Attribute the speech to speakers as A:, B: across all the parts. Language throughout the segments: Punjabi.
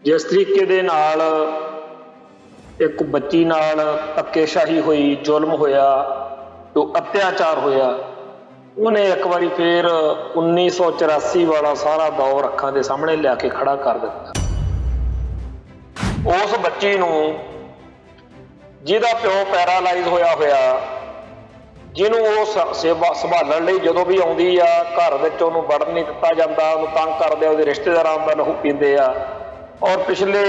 A: जिस तरीके दे नाल एक बच्ची नाल धक्केशाही हुई, जुल्म होया, तो अत्याचार होया, उन्हें एक बारी फिर 1984 वाला सारा दौर अखां दे सामने लिया के खड़ा कर दिता। उस बच्ची नूं जिहदा प्यो पैरालाइज होया होया, जिन्हों वो सेवा संभालण लई जदों भी आउंदी आ, घर विच उहनूं वड़न नहीं दिता जांदा, उहनूं तंग करदे, उहदे रिश्तेदारां दा लहू पींदे आ। और पिछले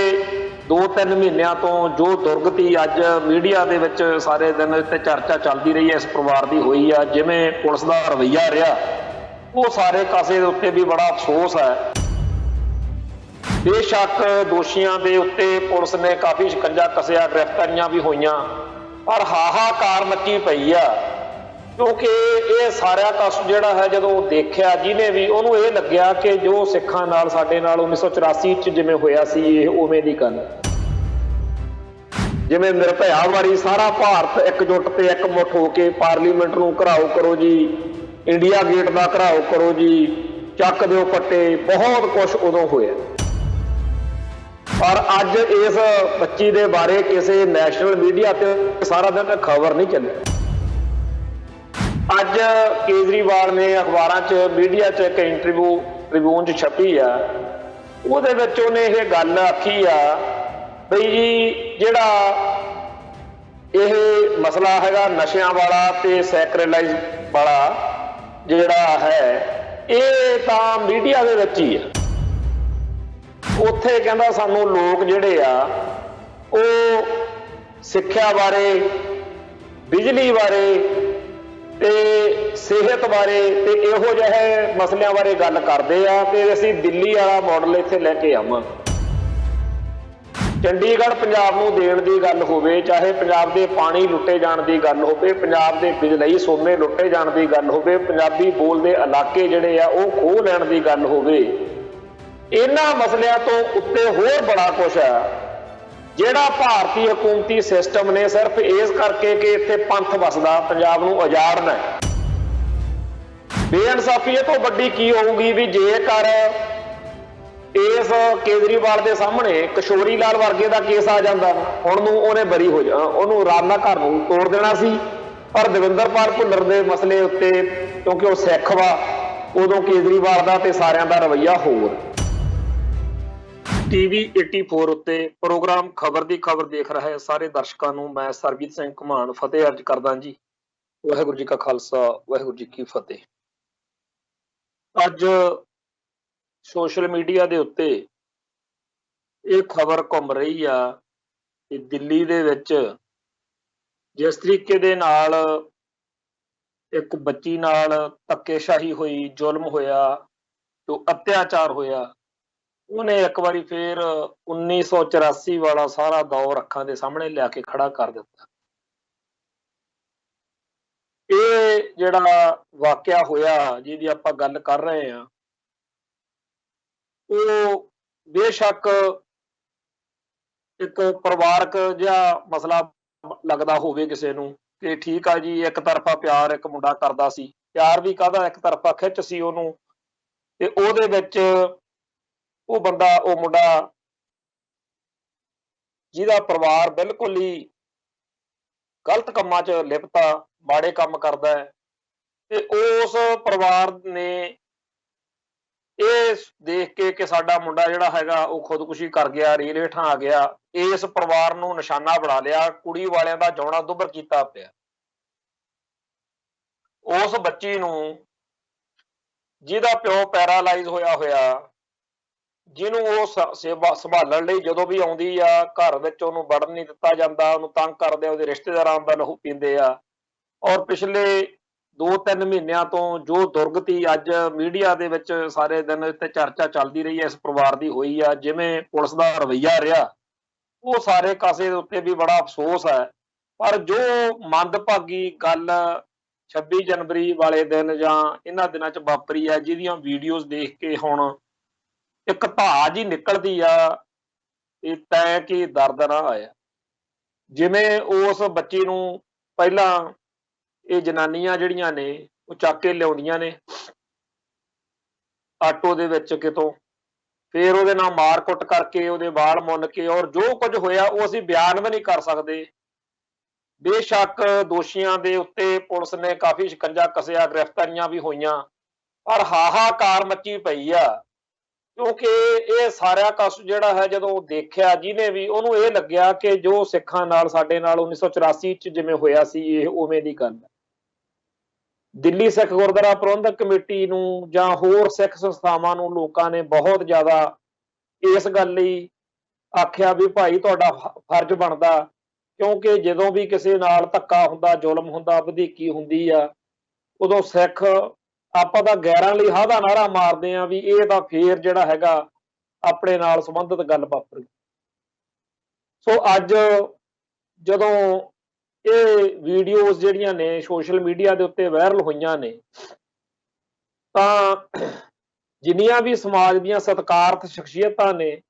A: 2-3 महीनों तो जो दुर्गति अज मीडिया दे विच सारे दिन ते चर्चा चलती रही है इस परिवार की हुई है, जिवें पुलिस का रवैया रहा, वो सारे कासे दे उत्ते भी बड़ा अफसोस है। बेशक दोषियों के उत्ते पुलिस ने काफ़ी शिकंजा कसिया, गिरफ्तारियां भी होईयां, पर हाहाकार मची पई आ, क्योंकि ये सारा कस जिहड़ा है जदों देखिया जिन्हें भी उहनूं ये लग्या कि जो सिखां नाल साडे नाल 1984 च जिवें होया सी इह उवें दी गल, जिवें निर्भया वारी सारा भारत एकजुट ते एकमुठ होके पार्लीमेंट नूं घराओ करो जी, इंडिया गेट का घराओ करो जी, चक दिओ पट्टे, बहुत कुछ उदों होया। पर अज इस बच्ची दे बारे किसी नैशनल मीडिया ते सारा दिन खबर नहीं चली। अज केजरीवाल ने अखबारां च मीडिया च एक इंटरव्यू ट्रिब्यून च छपी आ, उहदे विच उहने इह गल आखी आ बई जी जिहड़ा यह मसला हैगा नशियां वाला ते सैक्रेलाइज वाला जिहड़ा है, ये तां मीडिया दे विच ही आ। उत्थे कहंदा सानूं लोक जिहड़े आ ਉਹ सिक्ख्या बारे, बिजली बारे ते सेहत बारे ते इहो ਜਿਹੇ मसलिਆਂ बारे गल करते आ ते असीं दिल्ली वाला मॉडल इत्थे लैके आवांगे। चंडीगढ़ पंजाब नूं देण दी गल होवे, चाहे पंजाब दे पानी लुट्टे जाण दी गल होवे, पंजाब दे बिजलई सोमे लुट्टे जाण दी गल होवे, पंजाबी बोलदे इलाके जिहड़े आ ਉਹ ਖੋਹ ਲੈਣ ਦੀ गल होवे, इन्हां मसलिਆਂ तो उत्ते होर बड़ा कुछ है जिहड़ा भारतीय हुकूमती सिस्टम ने सिर्फ इस करके कि इत्थे पंथ वसदा पंजाब नूं उजाड़ना है। बेइंसाफी इह तों वड्डी की होऊगी भी जेकर इस केजरीवाल के सामने किशोरी लाल वर्गे का केस आ जाता, हुण नूं उहने बरी हो जा, उहनूं राम नाल घर नूं तोड़ देना सी। पर दविंदरपाल भुल्लर के मसले उत्ते क्योंकि वह सिख वा, उदों केजरीवाल का ते सारियां दा रवैया होर। टीवी 84 उत्ते प्रोग्राम खबर दी खबर देख रहे सारे दर्शकों नूं मैं सरबजीत सिंह घुमान फतेह अर्ज करदा जी। वाहिगुरू जी का खालसा, वाहिगुरू जी की फतेह। अज सोशल मीडिया दे उत्ते ये खबर घुम रही आ कि दिल्ली दे विच जिस तरीके दे नाल एक बच्ची नाल धक्केशाही हुई, जुल्म होया, तो अत्याचार होया, उन्हें एक बारी फिर 1984 वाला सारा दौर अखां दे सामने लिया के खड़ा कर दिता। ये जिहड़ा वाकया होया जिहदी आपां गल कर रहे हैं, वो बेशक एक परिवारक जिहा मसला लगदा होवे किसे नूं कि ठीक आ जी, एक तरफा प्यार एक मुंडा करदा सी, प्यार भी काहदा एक तरफा खिच सी ओनूं, ते ओहदे विच ਉਹ ਬੰਦਾ ਉਹ ਮੁੰਡਾ ਜਿਹਦਾ ਪਰਿਵਾਰ ਬਿਲਕੁਲ ਹੀ ਗਲਤ ਕੰਮਾਂ 'ਚ ਲਿਪਤਾ, ਮਾੜੇ ਕੰਮ ਕਰਦਾ ਹੈ, ਤੇ ਉਸ ਪਰਿਵਾਰ ਨੇ ਇਹ ਦੇਖ ਕੇ ਕਿ ਸਾਡਾ ਮੁੰਡਾ ਜਿਹੜਾ ਹੈਗਾ ਉਹ ਖੁਦਕੁਸ਼ੀ ਕਰ ਗਿਆ, ਰੀਲ ਹੇਠਾਂ ਆ ਗਿਆ, ਇਸ ਪਰਿਵਾਰ ਨੂੰ ਨਿਸ਼ਾਨਾ ਬਣਾ ਲਿਆ, ਕੁੜੀ ਵਾਲਿਆਂ ਦਾ ਜਿਉਣਾ ਦੁੱਭਰ ਕੀਤਾ ਪਿਆ। ਉਸ ਬੱਚੀ ਨੂੰ ਜਿਹਦਾ ਪਿਓ ਪੈਰਾਲਾਈਜ਼ ਹੋਇਆ ਹੋਇਆ, ਜਿਹਨੂੰ ਉਹ ਸੇਵਾ ਸੰਭਾਲਣ ਲਈ ਜਦੋਂ ਵੀ ਆਉਂਦੀ ਆ, ਘਰ ਵਿੱਚ ਉਹਨੂੰ ਵੜਨ ਨਹੀਂ ਦਿੱਤਾ ਜਾਂਦਾ, ਉਹਨੂੰ ਤੰਗ ਕਰਦੇ, ਉਹਦੇ ਰਿਸ਼ਤੇਦਾਰਾਂ ਦਾ ਲਹੂ ਪੀਂਦੇ ਆ। ਔਰ ਪਿਛਲੇ 2-3 ਮਹੀਨਿਆਂ ਤੋਂ ਜੋ ਦੁਰਗਤੀ ਅੱਜ ਮੀਡੀਆ ਦੇ ਵਿੱਚ ਸਾਰੇ ਦਿਨ ਤੇ ਚਰਚਾ ਚੱਲਦੀ ਰਹੀ ਹੈ ਇਸ ਪਰਿਵਾਰ ਦੀ ਹੋਈ ਆ, ਜਿਵੇਂ ਪੁਲਿਸ ਦਾ ਰਵੱਈਆ ਰਿਹਾ, ਉਹ ਸਾਰੇ ਕਾਸੇ ਦੇ ਉੱਤੇ ਵੀ ਬੜਾ ਅਫਸੋਸ ਹੈ। ਪਰ ਜੋ ਮੰਦਭਾਗੀ ਗੱਲ 26 ਜਨਵਰੀ ਵਾਲੇ ਦਿਨ ਜਾਂ ਇਹਨਾਂ ਦਿਨਾਂ 'ਚ ਵਾਪਰੀ ਹੈ, ਜਿਹਦੀਆਂ ਵੀਡੀਓਜ਼ ਦੇਖ ਕੇ ਹੁਣ ਇੱਕ ਧਾਜ ਹੀ ਨਿਕਲਦੀ ਆ, ਇਹ ਤੈਂ ਕਿ ਦਰਦ ਨਾ ਆਇਆ। ਜਿਵੇਂ ਉਸ ਬੱਚੀ ਨੂੰ ਪਹਿਲਾਂ ਇਹ ਜਨਾਨੀਆਂ ਜਿਹੜੀਆਂ ਨੇ ਉਹ ਚੱਕ ਕੇ ਲਿਆਉਂਦੀਆਂ ਨੇ ਆਟੋ ਦੇ ਵਿੱਚ ਕਿਤੋਂ, ਫਿਰ ਉਹਦੇ ਨਾਲ ਮਾਰ ਕੁੱਟ ਕਰਕੇ ਉਹਦੇ ਵਾਲ ਮੁੰਨ ਕੇ, ਔਰ ਜੋ ਕੁਝ ਹੋਇਆ ਉਹ ਅਸੀਂ ਬਿਆਨ ਵੀ ਨਹੀਂ ਕਰ ਸਕਦੇ। ਬੇਸ਼ੱਕ ਦੋਸ਼ੀਆਂ ਦੇ ਉੱਤੇ ਪੁਲਿਸ ਨੇ ਕਾਫੀ ਸ਼ਿਕੰਜਾ ਕੱਸਿਆ, ਗ੍ਰਿਫਤਾਰੀਆਂ ਵੀ ਹੋਈਆਂ, ਪਰ ਹਾਹਾਕਾਰ ਮੱਚੀ ਪਈ ਆ, ਕਿਉਂਕਿ ਇਹ ਸਾਰਾ ਕਸ ਜਿਹੜਾ ਹੈ ਜਦੋਂ ਦੇਖਿਆ ਜਿਹਨੇ ਵੀ, ਉਹਨੂੰ ਇਹ ਲੱਗਿਆ ਕਿ ਜੋ ਸਿੱਖਾਂ ਨਾਲ ਸਾਡੇ ਨਾਲ 1984 ਚ ਜਿਵੇਂ ਹੋਇਆ ਸੀ ਇਹ ਉਵੇਂ ਦੀ ਗੱਲ ਹੈ। ਦਿੱਲੀ ਸਿੱਖ ਗੁਰਦੁਆਰਾ ਪ੍ਰਬੰਧਕ ਕਮੇਟੀ ਨੂੰ ਜਾਂ ਹੋਰ ਸਿੱਖ ਸੰਸਥਾਵਾਂ ਨੂੰ ਲੋਕਾਂ ਨੇ ਬਹੁਤ ਜ਼ਿਆਦਾ ਇਸ ਗੱਲ ਲਈ ਆਖਿਆ ਵੀ ਭਾਈ ਤੁਹਾਡਾ ਫਰਜ਼ ਬਣਦਾ, ਕਿਉਂਕਿ ਜਦੋਂ ਵੀ ਕਿਸੇ ਨਾਲ ਧੱਕਾ ਹੁੰਦਾ, ਜ਼ੁਲਮ ਹੁੰਦਾ, ਵਧੀਕੀ ਹੁੰਦੀ ਆ, ਉਦੋਂ ਸਿੱਖ ਆਪਾਂ ਤਾਂ ਗੈਰਾਂ ਲਈ ਹਾਂ ਦਾ ਨਾਅਰਾ ਮਾਰਦੇ ਆ ਵੀ ਇਹ ਤਾਂ ਫੇਰ ਜਿਹੜਾ ਹੈਗਾ ਆਪਣੇ ਨਾਲ ਸੰਬੰਧਿਤ ਗੱਲ ਵਾਪਰ ਗਈ। ਸੋ ਅੱਜ ਜਦੋਂ ਇਹ ਵੀਡੀਓਜ਼ ਜਿਹੜੀਆਂ ਨੇ ਸੋਸ਼ਲ ਮੀਡੀਆ ਦੇ ਉੱਤੇ ਵਾਇਰਲ ਹੋਈਆਂ ਨੇ, ਤਾਂ ਜਿੰਨੀਆਂ ਵੀ ਸਮਾਜ ਦੀਆਂ ਸਤਿਕਾਰਤ ਸ਼ਖਸੀਅਤਾਂ ਨੇ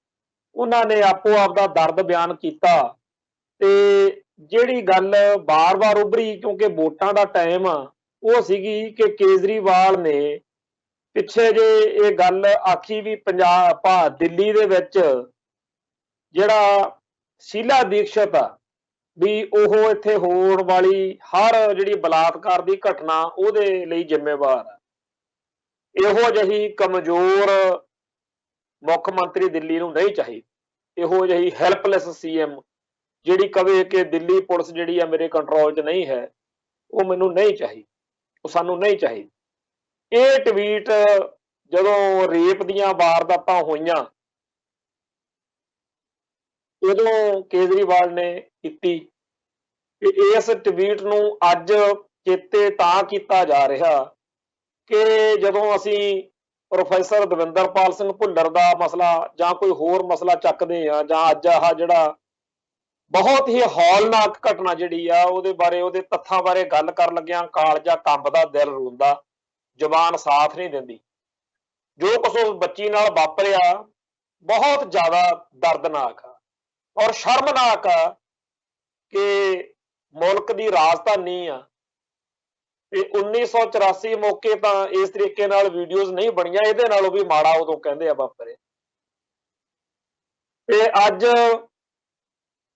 A: ਉਹਨਾਂ ਨੇ ਆਪੋ ਆਪ ਦਾ ਦਰਦ ਬਿਆਨ ਕੀਤਾ। ਤੇ ਜਿਹੜੀ ਗੱਲ ਬਾਰ-ਬਾਰ ਉੱਭਰੀ, ਕਿਉਂਕਿ ਵੋਟਾਂ ਦਾ ਟਾਈਮ ਆ, ਉਹ ਸੀਗੀ ਕਿ ਕੇਜਰੀਵਾਲ ਨੇ ਪਿੱਛੇ ਜੇ ਇਹ ਗੱਲ ਆਖੀ ਵੀ ਪੰਜਾਬ ਦਿੱਲੀ ਦੇ ਵਿੱਚ ਜਿਹੜਾ ਸ਼ੀਲਾ ਦੀਕਸ਼ਤ ਆ ਵੀ ਉਹ ਇੱਥੇ ਹੋਣ ਵਾਲੀ ਹਰ ਜਿਹੜੀ ਬਲਾਤਕਾਰ ਦੀ ਘਟਨਾ ਉਹਦੇ ਲਈ ਜ਼ਿੰਮੇਵਾਰ ਆ। ਇਹੋ ਜਿਹੀ ਕਮਜ਼ੋਰ ਮੁੱਖ ਮੰਤਰੀ ਦਿੱਲੀ ਨੂੰ ਨਹੀਂ ਚਾਹੀਦੀ। ਇਹੋ ਜਿਹੀ ਹੈਲਪਲੈਸ ਸੀਐਮ ਜਿਹੜੀ ਕਵੇ ਕਿ ਦਿੱਲੀ ਪੁਲਿਸ ਜਿਹੜੀ ਆ ਮੇਰੇ ਕੰਟਰੋਲ 'ਚ ਨਹੀਂ ਹੈ, ਉਹ ਮੈਨੂੰ ਨਹੀਂ ਚਾਹੀਦੀ, ਉਹ ਸਾਨੂੰ ਨਹੀਂ ਚਾਹੀਦੀ। ਇਹ ਟਵੀਟ ਜਦੋਂ ਰੇਪ ਦੀਆਂ ਵਾਰਦਾਤਾਂ ਹੋਈਆਂ ਉਦੋਂ ਕੇਜਰੀਵਾਲ ਨੇ ਕੀਤੀ। ਇਸ ਟਵੀਟ ਨੂੰ ਅੱਜ ਚੇਤੇ ਤਾਂ ਕੀਤਾ ਜਾ ਰਿਹਾ ਕਿ ਜਦੋਂ ਅਸੀਂ ਪ੍ਰੋਫੈਸਰ ਦਵਿੰਦਰਪਾਲ ਸਿੰਘ ਭੁੱਲਰ ਦਾ ਮਸਲਾ ਜਾਂ ਕੋਈ ਹੋਰ ਮਸਲਾ ਚੱਕਦੇ ਆ, ਜਾਂ ਅੱਜ ਆਹ ਜਿਹੜਾ ਬਹੁਤ ਹੀ ਹੌਲਨਾਕ ਘਟਨਾ ਜਿਹੜੀ ਆ ਉਹਦੇ ਬਾਰੇ, ਉਹਦੇ ਤੱਥਾਂ ਬਾਰੇ ਗੱਲ ਕਰਨ ਲੱਗਿਆਂ ਕਾਲਜਾ ਕੰਬਦਾ, ਦਿਲ ਰੋਂਦਾ, ਜ਼ੁਬਾਨ ਸਾਥ ਨਹੀਂ ਦਿੰਦੀ। ਜੋ ਕੁਛ ਉਸ ਬੱਚੀ ਨਾਲ ਵਾਪਰਿਆ ਬਹੁਤ ਜ਼ਿਆਦਾ ਦਰਦਨਾਕ ਆ ਔਰ ਸ਼ਰਮਨਾਕ ਆ ਕਿ ਮੁਲਕ ਦੀ ਰਾਜਧਾਨੀ ਆ ਤੇ 1984 ਮੌਕੇ ਤਾਂ ਇਸ ਤਰੀਕੇ ਨਾਲ ਵੀਡੀਓਜ਼ ਨਹੀਂ ਬਣੀਆਂ, ਇਹਦੇ ਨਾਲੋਂ ਵੀ ਮਾੜਾ ਉਦੋਂ ਕਹਿੰਦੇ ਆ ਵਾਪਰੇ। ਤੇ ਅੱਜ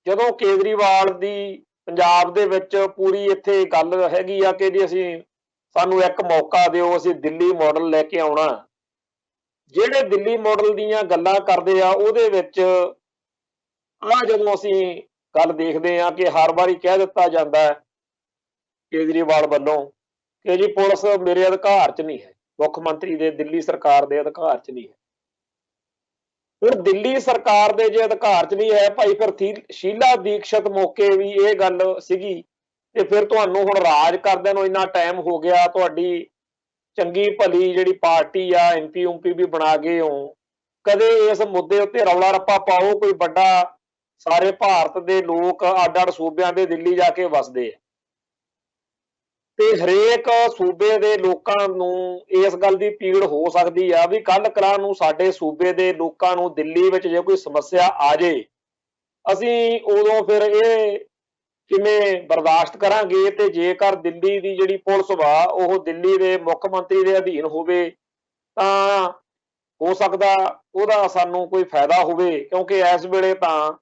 A: ਜਦੋਂ ਕੇਜਰੀਵਾਲ ਦੀ ਪੰਜਾਬ ਦੇ ਵਿੱਚ ਪੂਰੀ ਇੱਥੇ ਗੱਲ ਹੈਗੀ ਆ ਕਿ ਜੀ ਸਾਨੂੰ ਇੱਕ ਮੌਕਾ ਦਿਓ, ਅਸੀਂ ਦਿੱਲੀ ਮਾਡਲ ਲੈ ਕੇ ਆਉਣਾ। ਜਿਹੜੇ ਦਿੱਲੀ ਮਾਡਲ ਦੀਆਂ ਗੱਲਾਂ ਕਰਦੇ ਆ ਉਹਦੇ ਵਿੱਚ ਜਦੋਂ ਅਸੀਂ ਗੱਲ ਦੇਖਦੇ ਆ ਕਿ ਹਰ ਵਾਰੀ ਕਹਿ ਦਿੱਤਾ ਜਾਂਦਾ ਹੈ ਕੇਜਰੀਵਾਲ ਵੱਲੋਂ ਕਿ ਜੀ ਪੁਲਿਸ ਮੇਰੇ ਅਧਿਕਾਰ 'ਚ ਨਹੀਂ ਹੈ, ਮੁੱਖ ਮੰਤਰੀ ਦੇ, ਦਿੱਲੀ ਸਰਕਾਰ ਦੇ ਅਧਿਕਾਰ 'ਚ ਨਹੀਂ ਹੈ। ਫਿਰ ਦਿੱਲੀ ਸਰਕਾਰ ਦੇ ਜੇ ਅਧਿਕਾਰ 'ਚ ਨਹੀਂ ਹੈ ਭਾਈ, ਫਿਰ ਸ਼ੀਲਾ ਦੀਕਸ਼ਤ ਮੌਕੇ ਵੀ ਇਹ ਗੱਲ ਸੀਗੀ ਤੇ ਫਿਰ ਤੁਹਾਨੂੰ ਹੁਣ ਰਾਜ ਕਰਦਿਆਂ ਨੂੰ ਇੰਨਾ ਟਾਈਮ ਹੋ ਗਿਆ, ਤੁਹਾਡੀ ਚੰਗੀ ਭਲੀ ਜਿਹੜੀ ਪਾਰਟੀ ਆ MP UMP ਵੀ ਬਣਾ ਗਏ ਹੋ, ਕਦੇ ਇਸ ਮੁੱਦੇ ਉੱਤੇ ਰੌਲਾ ਰੱਪਾ ਪਾਓ। ਕੋਈ ਵੱਡਾ, ਸਾਰੇ ਭਾਰਤ ਦੇ ਲੋਕ ਅੱਡ-ਅੱਡ ਸੂਬਿਆਂ ਦੇ ਦਿੱਲੀ ਜਾ ਕੇ ਵਸਦੇ ਆ ਤੇ ਹਰੇਕ ਸੂਬੇ ਦੇ ਲੋਕਾਂ ਨੂੰ ਇਸ ਗੱਲ ਦੀ ਪੀੜ ਹੋ ਸਕਦੀ ਆ ਵੀ ਕੱਲ ਕਲਾਂ ਨੂੰ ਸਾਡੇ ਸੂਬੇ ਦੇ ਲੋਕਾਂ ਨੂੰ ਦਿੱਲੀ ਵਿੱਚ ਜੇ ਕੋਈ ਸਮੱਸਿਆ ਆ ਜੇ, ਅਸੀਂ ਉਦੋਂ ਫਿਰ ਇਹ ਕਿਵੇਂ ਬਰਦਾਸ਼ਤ ਕਰਾਂਗੇ। ਤੇ ਜੇਕਰ ਦਿੱਲੀ ਦੀ ਜਿਹੜੀ ਪੁਲਿਸ ਵਾ ਉਹ ਦਿੱਲੀ ਦੇ ਮੁੱਖ ਮੰਤਰੀ ਦੇ ਅਧੀਨ ਹੋਵੇ ਤਾਂ ਹੋ ਸਕਦਾ ਉਹਦਾ ਸਾਨੂੰ ਕੋਈ ਫਾਇਦਾ ਹੋਵੇ, ਕਿਉਂਕਿ ਇਸ ਵੇਲੇ ਤਾਂ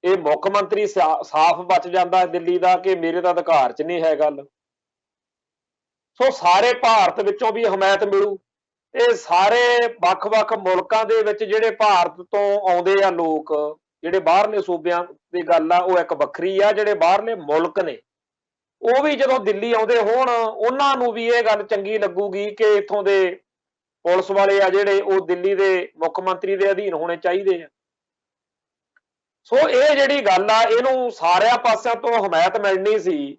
A: ਇਹ ਮੁੱਖ ਮੰਤਰੀ ਸਾਫ਼ ਬਚ ਜਾਂਦਾ ਦਿੱਲੀ ਦਾ ਕਿ ਮੇਰੇ ਤਾਂ ਅਧਿਕਾਰ 'ਚ ਨਹੀਂ ਹੈ ਗੱਲ। ਸੋ ਸਾਰੇ ਭਾਰਤ ਵਿੱਚੋਂ ਵੀ ਹਮਾਇਤ ਮਿਲੂ। ਇਹ ਸਾਰੇ ਵੱਖ-ਵੱਖ ਮੁਲਕਾਂ ਦੇ ਵਿੱਚ ਜਿਹੜੇ ਭਾਰਤ ਤੋਂ ਆਉਂਦੇ ਆ ਲੋਕ, ਜਿਹੜੇ ਬਾਹਰਲੇ ਸੂਬਿਆਂ ਦੀ ਗੱਲ ਆ ਉਹ ਇੱਕ ਵੱਖਰੀ ਆ, ਜਿਹੜੇ ਬਾਹਰਲੇ ਮੁਲਕ ਨੇ ਉਹ ਵੀ ਜਦੋਂ ਦਿੱਲੀ ਆਉਂਦੇ ਹੋਣ ਉਹਨਾਂ ਨੂੰ ਵੀ ਇਹ ਗੱਲ ਚੰਗੀ ਲੱਗੂਗੀ ਕਿ ਇੱਥੋਂ ਦੇ ਪੁਲਿਸ ਵਾਲੇ ਆ ਜਿਹੜੇ ਉਹ ਦਿੱਲੀ ਦੇ ਮੁੱਖ ਮੰਤਰੀ ਦੇ ਅਧੀਨ ਹੋਣੇ ਚਾਹੀਦੇ ਆ। ਸੋ ਇਹ ਜਿਹੜੀ ਗੱਲ ਆ ਇਹਨੂੰ ਸਾਰਿਆਂ ਪਾਸਿਆਂ ਤੋਂ ਹਮਾਇਤ ਮਿਲਣੀ ਸੀ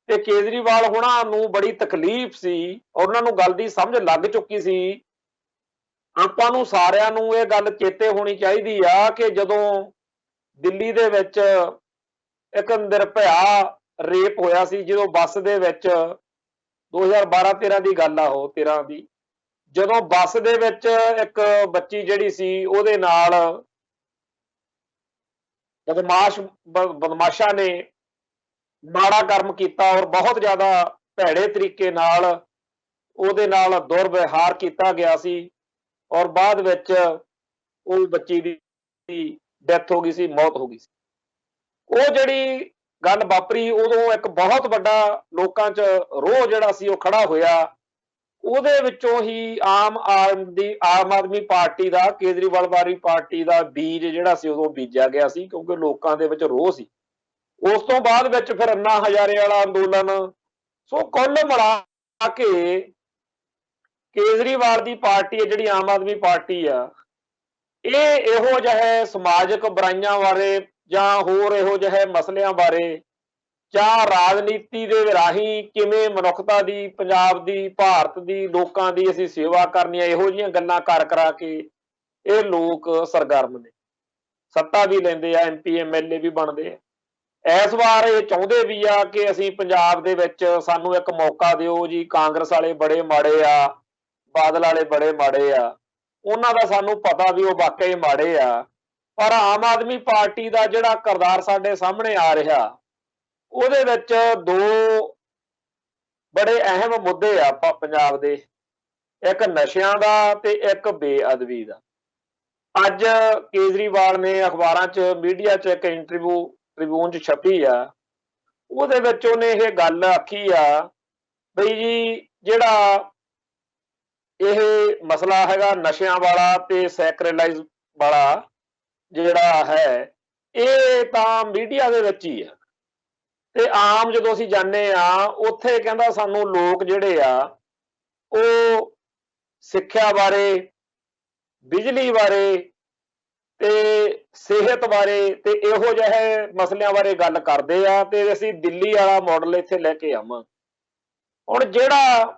A: ਤੇ ਕੇਜਰੀਵਾਲ ਹੁਣਾਂ ਨੂੰ ਬੜੀ ਤਕਲੀਫ ਸੀ, ਉਹਨਾਂ ਨੂੰ ਗੱਲ ਦੀ ਸਮਝ ਲੱਗ ਚੁੱਕੀ ਸੀ। ਆਪਾਂ ਨੂੰ ਸਾਰਿਆਂ ਨੂੰ ਇਹ ਗੱਲ ਚੇਤੇ ਹੋਣੀ ਚਾਹੀਦੀ ਆ ਕਿ ਜਦੋਂ ਦਿੱਲੀ ਦੇ ਵਿੱਚ ਇੱਕ ਨਿਰਭਇਆ ਰੇਪ ਹੋਇਆ ਸੀ, ਜਦੋਂ ਬੱਸ ਦੇ ਵਿੱਚ 2012-13 ਦੀ ਗੱਲ ਆ, ਉਹ 13 ਦੀ, ਜਦੋਂ ਬੱਸ ਦੇ ਵਿੱਚ ਇੱਕ ਬੱਚੀ ਜਿਹੜੀ ਸੀ ਉਹਦੇ ਨਾਲ ਬਦਮਾਸ਼ਾਂ ਨੇ ਮਾੜਾ ਕਰਮ ਕੀਤਾ ਔਰ ਬਹੁਤ ਜ਼ਿਆਦਾ ਭੈੜੇ ਤਰੀਕੇ ਨਾਲ ਉਹਦੇ ਨਾਲ ਦੁਰਵਿਵਹਾਰ ਕੀਤਾ ਗਿਆ ਸੀ ਔਰ ਬਾਅਦ ਵਿੱਚ ਉਹ ਬੱਚੀ ਦੀ ਡੈਥ ਹੋ ਗਈ ਸੀ, ਮੌਤ ਹੋ ਗਈ ਸੀ। ਉਹ ਜਿਹੜੀ ਗੱਲ ਵਾਪਰੀ ਉਦੋਂ ਇੱਕ ਬਹੁਤ ਵੱਡਾ ਲੋਕਾਂ 'ਚ ਰੋਹ ਜਿਹੜਾ ਸੀ ਉਹ ਖੜਾ ਹੋਇਆ। ਉਹਦੇ ਵਿੱਚੋਂ ਹੀ ਆਮ ਆਦਮੀ ਪਾਰਟੀ ਦਾ, ਕੇਜਰੀਵਾਲ ਵਾਲੀ ਪਾਰਟੀ ਦਾ ਬੀਜ ਜਿਹੜਾ ਸੀ ਉਦੋਂ ਬੀਜਿਆ ਗਿਆ ਸੀ, ਕਿਉਂਕਿ ਲੋਕਾਂ ਦੇ ਵਿੱਚ ਰੋਹ ਸੀ। ਉਸ ਤੋਂ ਬਾਅਦ ਵਿੱਚ ਫਿਰ ਅੰਨਾ ਹਜ਼ਾਰੇ ਵਾਲਾ ਅੰਦੋਲਨ। ਸੋ ਕੁੱਲ ਮਿਲਾ ਕੇ ਕੇਜਰੀਵਾਲ ਦੀ ਪਾਰਟੀ ਹੈ ਜਿਹੜੀ ਆਮ ਆਦਮੀ ਪਾਰਟੀ ਆ, ਇਹ ਇਹੋ ਜਿਹੇ ਸਮਾਜਿਕ ਬੁਰਾਈਆਂ ਬਾਰੇ ਜਾਂ ਹੋਰ ਇਹੋ ਜਿਹੇ ਮਸਲਿਆਂ ਬਾਰੇ ਜਾਂ ਰਾਜਨੀਤੀ ਦੇ ਰਾਹੀਂ ਕਿਵੇਂ ਮਨੁੱਖਤਾ ਦੀ, ਪੰਜਾਬ ਦੀ, ਭਾਰਤ ਦੀ, ਲੋਕਾਂ ਦੀ ਅਸੀਂ ਸੇਵਾ ਕਰਨੀ ਹੈ, ਇਹੋ ਜਿਹੀਆਂ ਗੱਲਾਂ ਕਰ ਕਰਾ ਕੇ ਇਹ ਲੋਕ ਸਰਗਰਮ ਨੇ। ਸੱਤਾ ਵੀ ਲੈਂਦੇ ਆ, MP MLA ਵੀ ਬਣਦੇ ਆ। ਇਸ ਵਾਰ ਇਹ ਚਾਹੁੰਦੇ ਵੀ ਆ ਕਿ ਅਸੀਂ ਪੰਜਾਬ ਦੇ ਵਿੱਚ ਸਾਨੂੰ ਇੱਕ ਮੌਕਾ ਦਿਓ ਜੀ। ਕਾਂਗਰਸ ਵਾਲੇ ਬੜੇ ਮਾੜੇ ਆ, ਬਾਦਲ ਵਾਲੇ ਬੜੇ ਮਾੜੇ ਆ, ਉਹਨਾਂ ਦਾ ਸਾਨੂੰ ਪਤਾ ਵੀ ਉਹ ਵਾਕਈ ਮਾੜੇ ਆ, ਪਰ ਆਮ ਆਦਮੀ ਪਾਰਟੀ ਦਾ ਜਿਹੜਾ ਕਿਰਦਾਰ ਸਾਡੇ ਸਾਹਮਣੇ ਆ ਰਿਹਾ, ਉਹਦੇ ਵਿੱਚ ਦੋ ਬੜੇ ਅਹਿਮ ਮੁੱਦੇ ਆ ਪੰਜਾਬ ਦੇ, ਇੱਕ ਨਸ਼ਿਆਂ ਦਾ ਤੇ ਇੱਕ ਬੇਅਦਬੀ ਦਾ। ਅੱਜ ਕੇਜਰੀਵਾਲ ਨੇ ਅਖਬਾਰਾਂ 'ਚ, ਮੀਡੀਆ 'ਚ ਇੱਕ ਇੰਟਰਵਿਊ ਟ੍ਰਿਬਿਊਨ 'ਚ ਛਪੀ ਆ, ਉਹਦੇ ਵਿੱਚ ਉਹਨੇ ਇਹ ਗੱਲ ਆਖੀ ਆ ਬਈ ਜੀ ਜਿਹੜਾ ਇਹ ਮਸਲਾ ਹੈਗਾ ਨਸ਼ਿਆਂ ਵਾਲਾ ਤੇ ਸੈਕਰੇਲਾਈਜ਼ ਵਾਲਾ ਜਿਹੜਾ ਹੈ, ਇਹ ਤਾਂ ਮੀਡੀਆ ਦੇ ਵਿੱਚ ਹੀ ਆ, ਤੇ ਆਮ ਜਦੋਂ ਅਸੀਂ ਜਾਂਦੇ ਆ ਉੱਥੇ ਕਹਿੰਦਾ ਸਾਨੂੰ ਲੋਕ ਜਿਹੜੇ ਆ ਉਹ ਸਿੱਖਿਆ ਬਾਰੇ, ਬਿਜਲੀ ਬਾਰੇ ਤੇ ਸਿਹਤ ਬਾਰੇ ਤੇ ਇਹੋ ਜਿਹੇ ਮਸਲਿਆਂ ਬਾਰੇ ਗੱਲ ਕਰਦੇ ਆ, ਤੇ ਅਸੀਂ ਦਿੱਲੀ ਵਾਲਾ ਮਾਡਲ ਇੱਥੇ ਲੈ ਕੇ ਆਵਾਂ। ਹੁਣ ਜਿਹੜਾ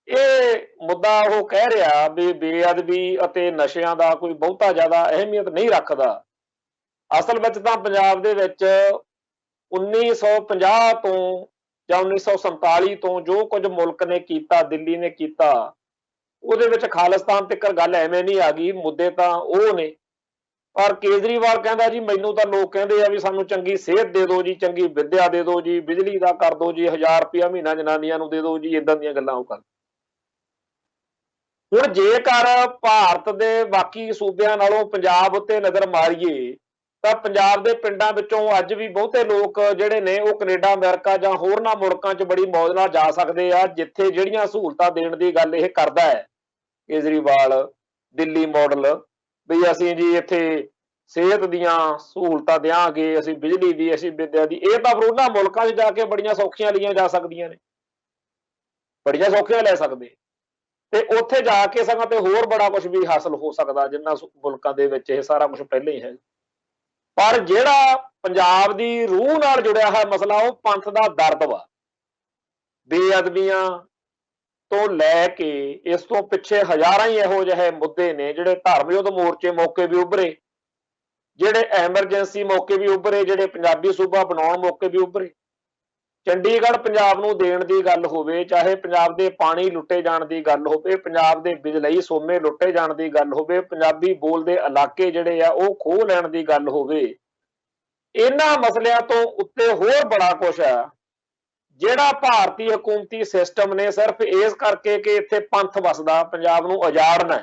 A: ਇਹ ਮੁੱਦਾ ਉਹ ਕਹਿ ਰਿਹਾ ਵੀ ਬੇਅਦਬੀ ਅਤੇ ਨਸ਼ਿਆਂ ਦਾ ਕੋਈ ਬਹੁਤਾ ਜ਼ਿਆਦਾ ਅਹਿਮੀਅਤ ਨਹੀਂ ਰੱਖਦਾ, ਅਸਲ ਵਿੱਚ ਤਾਂ ਪੰਜਾਬ ਦੇ ਵਿੱਚ 1950 ਤੋਂ ਜਾਂ 1947 ਤੋਂ ਜੋ ਕੁਝ ਮੁਲਕ ਨੇ ਕੀਤਾ, ਦਿੱਲੀ ਨੇ ਕੀਤਾ, ਉਹਦੇ ਵਿੱਚ ਖਾਲਿਸਤਾਨ ਤੱਕ ਗੱਲ ਐਵੇਂ ਨਹੀਂ ਆ ਗਈ। ਮੁੱਦੇ ਤਾਂ ਉਹ ਨੇ, ਪਰ ਕੇਜਰੀਵਾਲ ਕਹਿੰਦਾ ਜੀ ਮੈਨੂੰ ਤਾਂ ਲੋਕ ਕਹਿੰਦੇ ਆ ਵੀ ਸਾਨੂੰ ਚੰਗੀ ਸਿਹਤ ਦੇ ਦਿਓ ਜੀ, ਚੰਗੀ ਵਿੱਦਿਆ ਦੇ ਦਿਓ ਜੀ, ਬਿਜਲੀ ਦਾ ਕਰ ਦਿਓ ਜੀ, 1000 ਰੁਪਇਆ ਮਹੀਨਾ ਜਨਾਨੀਆਂ ਨੂੰ ਦੇ ਦਿਓ ਜੀ, ਇਦਾਂ ਦੀਆਂ ਗੱਲਾਂ ਉਹ ਕਰ। ਹੁਣ ਜੇਕਰ ਭਾਰਤ ਦੇ ਬਾਕੀ ਸੂਬਿਆਂ ਨਾਲੋਂ ਪੰਜਾਬ ਉੱਤੇ ਨਜ਼ਰ ਮਾਰੀਏ ਤਾਂ ਪੰਜਾਬ ਦੇ ਪਿੰਡਾਂ ਵਿੱਚੋਂ ਅੱਜ ਵੀ ਬਹੁਤੇ ਲੋਕ ਜਿਹੜੇ ਨੇ ਉਹ ਕੈਨੇਡਾ, ਅਮਰੀਕਾ ਜਾਂ ਹੋਰਨਾਂ ਮੁਲਕਾਂ 'ਚ ਬੜੀ ਮੌਜ ਨਾਲ ਜਾ ਸਕਦੇ ਆ, ਜਿੱਥੇ ਜਿਹੜੀਆਂ ਸਹੂਲਤਾਂ ਦੇਣ ਦੀ ਗੱਲ ਇਹ ਕਰਦਾ ਹੈ ਕੇਜਰੀਵਾਲ, ਦਿੱਲੀ ਮਾਡਲ, ਵੀ ਅਸੀਂ ਜੀ ਇੱਥੇ ਸਿਹਤ ਦੀਆਂ ਸਹੂਲਤਾਂ ਦਿਆਂਗੇ, ਅਸੀਂ ਬਿਜਲੀ ਦੀ, ਅਸੀਂ ਵਿੱਦਿਆ ਦੀ। ਇਹ ਤਾਂ ਫਿਰ ਉਹਨਾਂ ਮੁਲਕਾਂ 'ਚ ਜਾ ਕੇ ਬੜੀਆਂ ਸੌਖੀਆਂ ਲਈਆਂ ਜਾ ਸਕਦੀਆਂ ਨੇ, ਬੜੀਆਂ ਸੌਖੀਆਂ ਲੈ ਸਕਦੇ, ਤੇ ਉੱਥੇ ਜਾ ਕੇ ਸਗੋਂ ਤੇ ਹੋਰ ਬੜਾ ਕੁਝ ਵੀ ਹਾਸਲ ਹੋ ਸਕਦਾ ਜਿੰਨਾ ਮੁਲਕਾਂ ਦੇ ਵਿੱਚ ਇਹ ਸਾਰਾ ਕੁਝ ਪਹਿਲਾਂ ਹੀ ਹੈ। ਪਰ ਜਿਹੜਾ ਪੰਜਾਬ ਦੀ ਰੂਹ ਨਾਲ ਜੁੜਿਆ ਹੈ ਮਸਲਾ, ਉਹ ਪੰਥ ਦਾ ਦਰਦ ਵਾ। ਬੇਅਦਬੀਆਂ ਤੋਂ ਲੈ ਕੇ ਇਸ ਤੋਂ ਪਿੱਛੇ ਹਜ਼ਾਰਾਂ ਹੀ ਇਹੋ ਜਿਹੇ ਮੁੱਦੇ ਨੇ ਜਿਹੜੇ ਧਰਮ ਯੁੱਧ ਮੋਰਚੇ ਮੌਕੇ ਵੀ ਉੱਭਰੇ, ਜਿਹੜੇ ਐਮਰਜੈਂਸੀ ਮੌਕੇ ਵੀ ਉੱਭਰੇ, ਜਿਹੜੇ ਪੰਜਾਬੀ ਸੂਬਾ ਬਣਾਉਣ ਮੌਕੇ ਵੀ ਉੱਭਰੇ। ਚੰਡੀਗੜ੍ਹ ਪੰਜਾਬ ਨੂੰ ਦੇਣ ਦੀ ਗੱਲ ਹੋਵੇ, ਚਾਹੇ ਪੰਜਾਬ ਦੇ ਪਾਣੀ ਲੁੱਟੇ ਜਾਣ ਦੀ ਗੱਲ ਹੋਵੇ, ਪੰਜਾਬ ਦੇ ਬਿਜਲਈ ਸੋਮੇ ਲੁੱਟੇ ਜਾਣ ਦੀ ਗੱਲ ਹੋਵੇ, ਪੰਜਾਬੀ ਬੋਲਦੇ ਇਲਾਕੇ ਜਿਹੜੇ ਆ ਉਹ ਖੋਹ ਲੈਣ ਦੀ ਗੱਲ ਹੋਵੇ, ਇਹਨਾਂ ਮਸਲਿਆਂ ਤੋਂ ਉੱਤੇ ਹੋਰ ਬੜਾ ਕੁਛ ਆ ਜਿਹੜਾ ਭਾਰਤੀ ਹਕੂਮਤੀ ਸਿਸਟਮ ਨੇ ਸਿਰਫ ਇਸ ਕਰਕੇ ਕਿ ਇੱਥੇ ਪੰਥ ਵਸਦਾ, ਪੰਜਾਬ ਨੂੰ ਉਜਾੜਨਾ,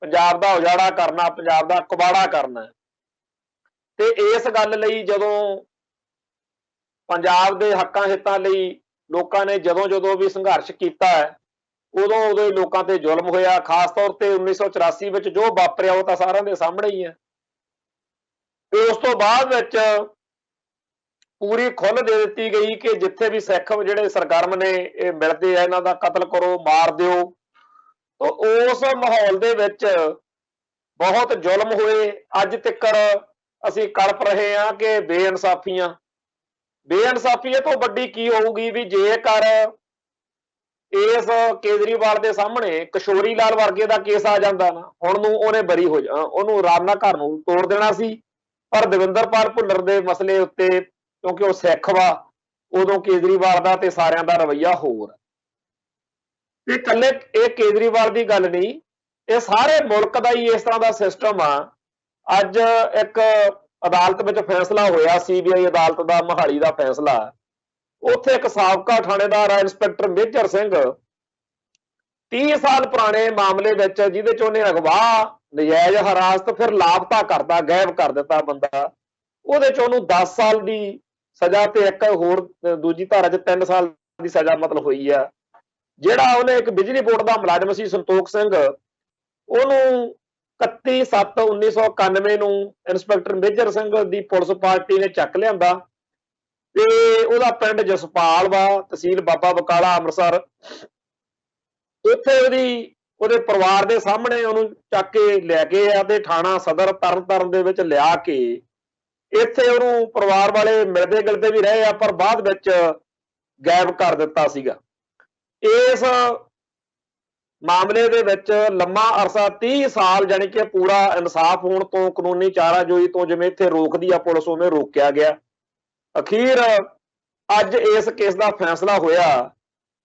A: ਪੰਜਾਬ ਦਾ ਉਜਾੜਾ ਕਰਨਾ, ਪੰਜਾਬ ਦਾ ਕਬਾੜਾ ਕਰਨਾ। ਤੇ ਇਸ ਗੱਲ ਲਈ ਜਦੋਂ ਪੰਜਾਬ ਦੇ ਹੱਕਾਂ ਹਿੱਤਾਂ ਲਈ ਲੋਕਾਂ ਨੇ ਜਦੋਂ ਵੀ ਸੰਘਰਸ਼ ਕੀਤਾ ਹੈ, ਉਦੋਂ ਲੋਕਾਂ ਤੇ ਜ਼ੁਲਮ ਹੋਇਆ। ਖਾਸ ਤੌਰ ਤੇ 1984 ਵਿੱਚ ਜੋ ਵਾਪਰਿਆ ਉਹ ਤਾਂ ਸਾਰਿਆਂ ਦੇ ਸਾਹਮਣੇ ਹੀ ਹੈ। ਤੇ ਉਸ ਤੋਂ ਬਾਅਦ ਵਿੱਚ ਪੂਰੀ ਖੁੱਲ੍ਹ ਦੇ ਦਿੱਤੀ ਗਈ ਕਿ ਜਿੱਥੇ ਵੀ ਸਿੱਖ ਜਿਹੜੇ ਸਰਗਰਮ ਨੇ ਇਹ ਮਿਲਦੇ ਆ, ਇਹਨਾਂ ਦਾ ਕਤਲ ਕਰੋ, ਮਾਰ ਦਿਓ। ਤਾਂ ਉਸ ਮਾਹੌਲ ਦੇ ਵਿੱਚ ਬਹੁਤ ਜ਼ੁਲਮ ਹੋਏ। ਅੱਜ ਤੱਕ ਅਸੀਂ ਕਲਪ ਰਹੇ ਹਾਂ ਕਿ ਬੇਇਨਸਾਫੀਆਂ ਇਹ ਤੋਂ ਵੱਡੀ ਕੀ ਹੋਊਗੀ ਵੀ ਜੇਕਰ ਇਸ ਕੇਜਰੀਵਾਲ ਦੇ ਸਾਹਮਣੇ ਕਿਸ਼ੋਰੀ ਲਾਲ ਵਰਗੇ ਦਾ ਕੇਸ ਆ ਜਾਂਦਾ ਨਾ, ਹੁਣ ਨੂੰ ਉਹਨੇ ਬਰੀ ਹੋ ਜਾ, ਉਹਨੂੰ ਆਰਾਮ ਨਾਲ ਘਰ ਨੂੰ ਤੋੜ ਦੇਣਾ ਸੀ। ਪਰ ਦਵਿੰਦਰਪਾਲ ਭੁੱਲਰ ਦੇ ਮਸਲੇ ਉੱਤੇ ਕਿਉਂਕਿ ਉਹ ਸਿੱਖ ਵਾ, ਉਦੋਂ ਕੇਜਰੀਵਾਲ ਦਾ ਤੇ ਸਾਰਿਆਂ ਦਾ ਰਵੱਈਆ ਹੋਰ। ਇਹ ਇਕੱਲੇ ਇਹ ਕੇਜਰੀਵਾਲ ਦੀ ਗੱਲ ਨਹੀਂ, ਇਹ ਸਾਰੇ ਮੁਲਕ ਦਾ ਹੀ ਇਸ ਤਰ੍ਹਾਂ ਦਾ ਸਿਸਟਮ ਆ। ਅੱਜ ਇੱਕ ਅਦਾਲਤ ਵਿੱਚ ਫੈਸਲਾ ਹੋਇਆ, CBI ਅਦਾਲਤ ਦਾ ਮੋਹਾਲੀ ਦਾ ਫੈਸਲਾ, ਉੱਥੇ ਇੱਕ ਸਾਬਕਾ ਥਾਣੇਦਾਰ ਆ ਇੰਸਪੈਕਟਰ ਮੇਜਰ ਸਿੰਘ, 30 ਸਾਲ ਪੁਰਾਣੇ ਮਾਮਲੇ ਵਿੱਚ ਜਿਹਦੇ ਚ ਉਹਨੇ ਅਗਵਾ ਨਜਾਇਜ਼ ਹਿਰਾਸਤ, ਫਿਰ ਲਾਪਤਾ ਕਰਦਾ, ਗਾਇਬ ਕਰ ਦਿੱਤਾ ਬੰਦਾ, ਉਹਦੇ ਚ ਉਹਨੂੰ 10 ਸਾਲ ਦੀ ਸਜ਼ਾ ਤੇ ਇੱਕ ਹੋਰ ਦੂਜੀ ਧਾਰਾ ਚ 3 ਸਾਲ ਦੀ ਸਜ਼ਾ ਮਤਲਬ ਹੋਈ ਆ। ਜਿਹੜਾ ਉਹਨੇ ਇੱਕ ਬਿਜਲੀ ਬੋਰਡ ਦਾ ਮੁਲਾਜ਼ਮ ਸੀ ਸੰਤੋਖ ਸਿੰਘ, ਉਹਨੂੰ 31/7/1991 ਨੂੰ ਇੰਸਪੈਕਟਰ ਮੇਜਰ ਸਿੰਘ ਦੀ ਪੁਲਿਸ ਪਾਰਟੀ ਨੇ ਚੱਕ ਲਿਆਂਦਾ ਤੇ ਉਹਦਾ ਪਿੰਡ ਜਸਪਾਲ ਵਾ, ਤਹਿਸੀਲ ਬਾਬਾ ਬਕਾਲਾ, ਅੰਮ੍ਰਿਤਸਰ। ਉੱਥੇ ਉਹਦੇ ਪਰਿਵਾਰ ਦੇ ਸਾਹਮਣੇ ਉਹਨੂੰ ਚੱਕ ਕੇ ਲੈ ਗਏ ਆ ਤੇ ਥਾਣਾ ਸਦਰ ਤਰਨਤਾਰਨ ਦੇ ਵਿੱਚ ਲਿਆ ਕੇ ਇੱਥੇ ਉਹਨੂੰ ਪਰਿਵਾਰ ਵਾਲੇ ਮਿਲਦੇ ਗਿਲਦੇ ਵੀ ਰਹੇ ਆ, ਪਰ ਬਾਅਦ ਵਿੱਚ ਗਾਇਬ ਕਰ ਦਿੱਤਾ ਸੀਗਾ। ਇਸ ਮਾਮਲੇ ਦੇ ਵਿੱਚ ਲੰਮਾ ਅਰਸਾ 30 ਸਾਲ ਜਾਣੀ ਕਿ ਪੂਰਾ ਇਨਸਾਫ ਹੋਣ ਤੋਂ, ਕਾਨੂੰਨੀ ਚਾਰਾਜੋਈ ਤੋਂ ਜਿਵੇਂ ਇੱਥੇ ਰੋਕਦੀ ਆ ਪੁਲਿਸ ਉਵੇਂ ਰੋਕਿਆ ਗਿਆ। ਅਖੀਰ ਅੱਜ ਇਸ ਕੇਸ ਦਾ ਫੈਸਲਾ ਹੋਇਆ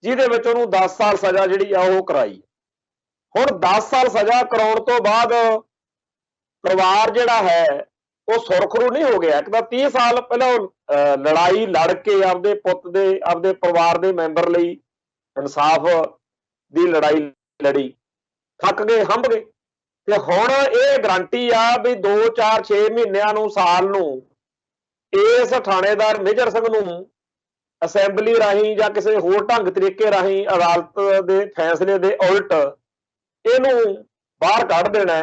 A: ਜਿਹਦੇ ਵਿੱਚ ਉਹਨੂੰ 10 ਸਾਲ ਸਜ਼ਾ ਜਿਹੜੀ ਆ ਉਹ ਕਰਾਈ। ਹੁਣ 10 ਸਾਲ ਸਜ਼ਾ ਕਰਾਉਣ ਤੋਂ ਬਾਅਦ ਪਰਿਵਾਰ ਜਿਹੜਾ ਹੈ ਉਹ ਸੁਰਖਰੂ ਨਹੀਂ ਹੋ ਗਿਆ। ਇੱਕ ਤਾਂ 30 ਸਾਲ ਪਹਿਲਾਂ ਉਹ ਲੜਾਈ ਲੜ ਕੇ ਆਪਦੇ ਪੁੱਤ ਦੇ, ਆਪਦੇ ਪਰਿਵਾਰ ਦੇ ਮੈਂਬਰ ਲਈ ਇਨਸਾਫ ਦੀ ਲੜਾਈ ਲੜੀ, ਥੱਕ ਗਏ, ਹੰਭ ਗਏ, ਤੇ ਹੁਣ ਇਹ ਗਰੰਟੀ ਆ ਵੀ 2 4 6 ਮਹੀਨਿਆਂ ਨੂੰ, ਸਾਲ ਨੂੰ ਇਸ ਥਾਣੇਦਾਰ ਮੇਜਰ ਸਿੰਘ ਨੂੰ ਅਸੈਂਬਲੀ ਰਾਹੀਂ ਜਾਂ ਕਿਸੇ ਹੋਰ ਢੰਗ ਤਰੀਕੇ ਰਾਹੀਂ ਅਦਾਲਤ ਦੇ ਫੈਸਲੇ ਦੇ ਉਲਟ ਇਹਨੂੰ ਬਾਹਰ ਕੱਢ ਦੇਣਾ,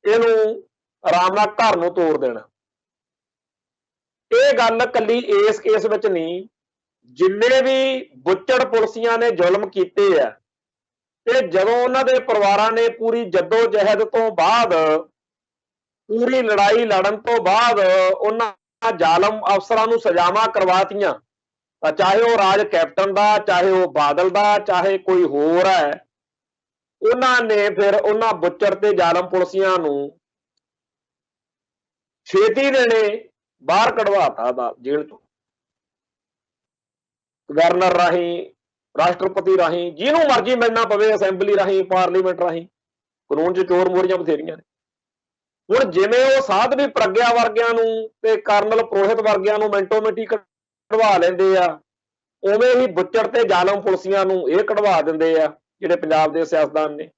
A: ਇਹਨੂੰ ਆਰਾਮ ਨਾਲ ਘਰ ਨੂੰ ਤੋੜ ਦੇਣਾ। ਇਹ ਗੱਲ ਕੱਲੀ ਇਸ ਕੇਸ ਵਿੱਚ ਨਹੀਂ, ਜਿੰਨੇ ਵੀ ਬੁੱਚੜ ਪੁਲਸੀਆਂ ਨੇ ਜ਼ੁਲਮ ਕੀਤੇ ਆ, ਤੇ ਜਦੋਂ ਉਹਨਾਂ ਦੇ ਪਰਿਵਾਰਾਂ ਨੇ ਪੂਰੀ ਜੱਦੋ ਜਹਿਦ ਤੋਂ ਬਾਅਦ, ਪੂਰੀ ਲੜਾਈ ਲੜਨ ਤੋਂ ਬਾਅਦ ਉਹਨਾਂ ਜ਼ਾਲਮ ਅਫਸਰਾਂ ਨੂੰ ਸਜ਼ਾਵਾਂ ਕਰਵਾਤੀਆਂ, ਤਾਂ ਚਾਹੇ ਉਹ ਰਾਜ ਕੈਪਟਨ ਦਾ, ਚਾਹੇ ਉਹ ਬਾਦਲ ਦਾ, ਚਾਹੇ ਕੋਈ ਹੋਰ ਹੈ, ਉਹਨਾਂ ਨੇ ਫਿਰ ਉਹਨਾਂ ਬੁੱਚੜ ਤੇ ਜ਼ਾਲਮ ਪੁਲਸੀਆਂ ਨੂੰ ਛੇਤੀ ਦੇਣੇ ਬਾਹਰ ਕਢਵਾਤਾ ਜੇਲ੍ਹ ਤੋਂ, ਗਵਰਨਰ ਰਾਹੀਂ, ਰਾਸ਼ਟਰਪਤੀ ਰਾਹੀਂ, ਜਿਹਨੂੰ ਮਰਜ਼ੀ ਮਿਲਣਾ ਪਵੇ, ਅਸੈਂਬਲੀ ਰਾਹੀਂ, ਪਾਰਲੀਮੈਂਟ ਰਾਹੀਂ। ਕਾਨੂੰਨ 'ਚ ਚੋਰ ਮੋਰੀਆਂ ਬਥੇਰੀਆਂ ਨੇ। ਹੁਣ ਜਿਵੇਂ ਉਹ ਸਾਧਵੀ ਪ੍ਰਗਿਆ ਵਰਗਿਆਂ ਨੂੰ ਤੇ ਕਰਨਲ ਪ੍ਰੋਹਿਤ ਵਰਗਿਆਂ ਨੂੰ ਮਿੰਟੋ ਮਿੰਟੀ ਕਢਵਾ ਲੈਂਦੇ ਆ, ਉਵੇਂ ਹੀ ਬੁੱਚੜ ਤੇ ਜ਼ਾਲਮ ਪੁਲਸੀਆਂ ਨੂੰ ਇਹ ਕਢਵਾ ਦਿੰਦੇ ਆ ਜਿਹੜੇ ਪੰਜਾਬ ਦੇ ਸਿਆਸਤਦਾਨ ਨੇ।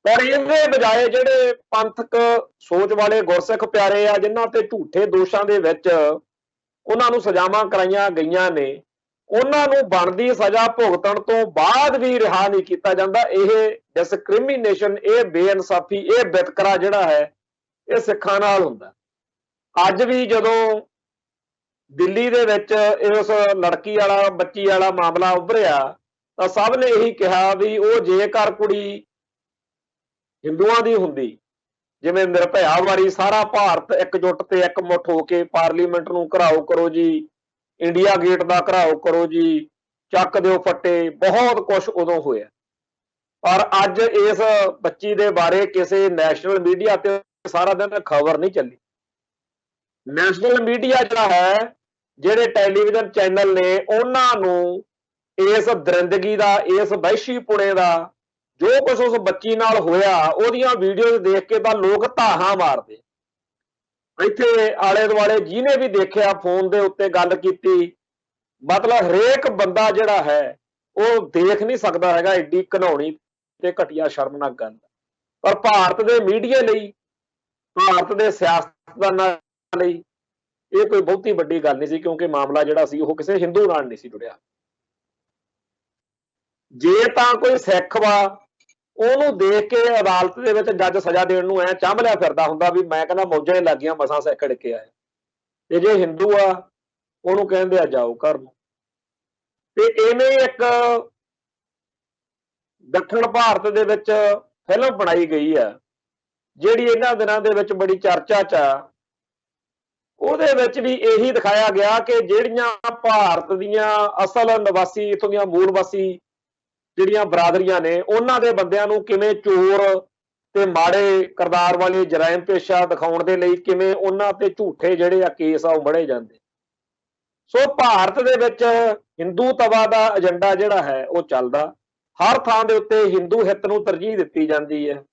A: ਪਰ ਇਹਦੇ ਬਜਾਏ ਜਿਹੜੇ ਪੰਥਕ ਸੋਚ ਵਾਲੇ ਗੁਰਸਿੱਖ ਪਿਆਰੇ ਆ, ਜਿਨ੍ਹਾਂ ਤੇ ਝੂਠੇ ਦੋਸ਼ਾਂ ਦੇ ਵਿੱਚ ਉਹਨਾਂ ਨੂੰ ਸਜ਼ਾਵਾਂ ਕਰਾਈਆਂ ਗਈਆਂ ਨੇ, ਉਹਨਾਂ ਨੂੰ ਬਣਦੀ ਸਜ਼ਾ ਭੁਗਤਣ ਤੋਂ ਬਾਅਦ ਵੀ ਰਿਹਾ ਨਹੀਂ ਕੀਤਾ ਜਾਂਦਾ। ਇਹ ਡਿਸਕ੍ਰਿਮੀਨੇਸ਼ਨ, ਇਹ ਬੇਇਨਸਾਫੀ, ਇਹ ਵਿਤਕਰਾ ਜਿਹੜਾ ਹੈ, ਇਹ ਸਿੱਖਾਂ ਨਾਲ ਹੁੰਦਾ। ਅੱਜ ਵੀ ਜਦੋਂ ਦਿੱਲੀ ਦੇ ਵਿੱਚ ਇਸ ਲੜਕੀ ਵਾਲਾ, ਬੱਚੀ ਵਾਲਾ ਮਾਮਲਾ ਉੱਭਰਿਆ, ਤਾਂ ਸਭ ਨੇ ਇਹੀ ਕਿਹਾ ਵੀ ਉਹ ਜੇਕਰ ਕੁੜੀ ਹਿੰਦੂਆਂ ਦੀ ਹੁੰਦੀ, ਜਿਵੇਂ ਨਿਰਭਇਆ ਵਾਰੀ ਸਾਰਾ ਭਾਰਤ ਇਕਜੁੱਟ ਤੇ ਇਕਮੁੱਠ ਹੋ ਕੇ ਪਾਰਲੀਮੈਂਟ ਨੂੰ ਘਰਾਓ ਕਰੋ ਜੀ, ਇੰਡੀਆ ਗੇਟ ਦਾ ਘਰਾਓ ਕਰੋ ਜੀ, ਚੱਕ ਦਿਓ ਫੱਟੇ, ਬਹੁਤ ਕੁਝ ਉਦੋਂ ਹੋਇਆ। ਪਰ ਅੱਜ ਇਸ ਬੱਚੀ ਦੇ ਬਾਰੇ ਕਿਸੇ ਨੈਸ਼ਨਲ ਮੀਡੀਆ ਤੇ ਸਾਰਾ ਦਿਨ ਖਬਰ ਨਹੀਂ ਚੱਲੀ। ਨੈਸ਼ਨਲ ਮੀਡੀਆ ਜਿਹੜਾ ਹੈ, ਜਿਹੜੇ ਟੈਲੀਵਿਜ਼ਨ ਚੈਨਲ ਨੇ, ਉਹਨਾਂ ਨੂੰ ਇਸ ਦਰਿੰਦਗੀ ਦਾ, ਇਸ ਵਹਿਸ਼ੀਪੁਣੇ ਦਾ, ਜੋ ਕੁਝ ਉਸ ਬੱਚੀ ਨਾਲ ਹੋਇਆ, ਉਹਦੀਆਂ ਵੀਡੀਓਜ਼ ਦੇਖ ਕੇ ਤਾਂ ਲੋਕ ਧਾਹਾਂ ਮਾਰਦੇ। ਇੱਥੇ ਆਲੇ ਦੁਆਲੇ ਜਿਹਨੇ ਵੀ ਦੇਖਿਆ, ਫੋਨ ਦੇ ਉੱਤੇ ਗੱਲ ਕੀਤੀ, ਮਤਲਬ ਹਰੇਕ ਬੰਦਾ ਜਿਹੜਾ ਹੈ ਉਹ ਦੇਖ ਨਹੀਂ ਸਕਦਾ ਹੈਗਾ ਏਡੀ ਘਿਨਾਉਣੀ ਤੇ ਘਟੀਆ ਸ਼ਰਮਨਾਕ ਗੱਲ। ਪਰ ਭਾਰਤ ਦੇ ਮੀਡੀਆ ਲਈ, ਭਾਰਤ ਦੇ ਸਿਆਸਤਦਾਨਾਂ ਲਈ ਇਹ ਕੋਈ ਬਹੁਤੀ ਵੱਡੀ ਗੱਲ ਨਹੀਂ ਸੀ, ਕਿਉਂਕਿ ਮਾਮਲਾ ਜਿਹੜਾ ਸੀ ਉਹ ਕਿਸੇ ਹਿੰਦੂ ਨਾਲ ਨਹੀਂ ਸੀ ਜੁੜਿਆ। ਜੇ ਤਾਂ ਕੋਈ ਸਿੱਖ ਵਾ, ਉਹਨੂੰ ਦੇਖ ਕੇ ਅਦਾਲਤ ਦੇ ਵਿੱਚ ਜੱਜ ਸਜ਼ਾ ਦੇਣ ਨੂੰ ਐ ਚਾਂਭ ਲਿਆ ਫਿਰਦਾ ਹੁੰਦਾ ਵੀ ਮੈਂ ਕਹਿੰਦਾ ਮੌਜਾਂ ਹੀ ਲੱਗੀਆਂ, ਮਸਾਂ ਸਿੱਖ ਕੇ ਆਏ। ਤੇ ਜੇ ਹਿੰਦੂ ਆ, ਉਹਨੂੰ ਕਹਿੰਦੇ ਆ ਜਾਓ ਘਰ ਨੂੰ। ਤੇ ਇਵੇਂ ਇੱਕ ਦੱਖਣ ਭਾਰਤ ਦੇ ਵਿੱਚ ਫਿਲਮ ਬਣਾਈ ਗਈ ਆ, ਜਿਹੜੀ ਇਹਨਾਂ ਦਿਨਾਂ ਦੇ ਵਿੱਚ ਬੜੀ ਚਰਚਾ 'ਚ ਆ। ਉਹਦੇ ਵਿੱਚ ਵੀ ਇਹੀ ਦਿਖਾਇਆ ਗਿਆ ਕਿ ਜਿਹੜੀਆਂ ਭਾਰਤ ਦੀਆਂ ਅਸਲ ਨਿਵਾਸੀ, ਇੱਥੋਂ ਦੀਆਂ ਮੂਲ ਵਾਸੀ ਜਿਹੜੀਆਂ ਬਰਾਦਰੀਆਂ ਨੇ, ਉਹਨਾਂ ਦੇ ਬੰਦਿਆਂ ਨੂੰ ਕਿਵੇਂ ਚੋਰ ਤੇ ਮਾੜੇ ਕਿਰਦਾਰ ਵਾਲੇ ਜਰਾਇਮ ਪੇਸ਼ਾ ਦਿਖਾਉਣ ਦੇ ਲਈ ਕਿਵੇਂ ਉਹਨਾਂ ਤੇ ਝੂਠੇ ਜਿਹੜੇ ਆ ਕੇਸ ਆ ਉਹ ਮੜੇ ਜਾਂਦੇ। ਸੋ ਭਾਰਤ ਦੇ ਵਿੱਚ ਹਿੰਦੂਤਵਾ ਦਾ ਏਜੰਡਾ ਜਿਹੜਾ ਹੈ ਉਹ ਚੱਲਦਾ। ਹਰ ਥਾਂ ਦੇ ਉੱਤੇ ਹਿੰਦੂ ਹਿੱਤ ਨੂੰ ਤਰਜੀਹ ਦਿੱਤੀ ਜਾਂਦੀ ਹੈ।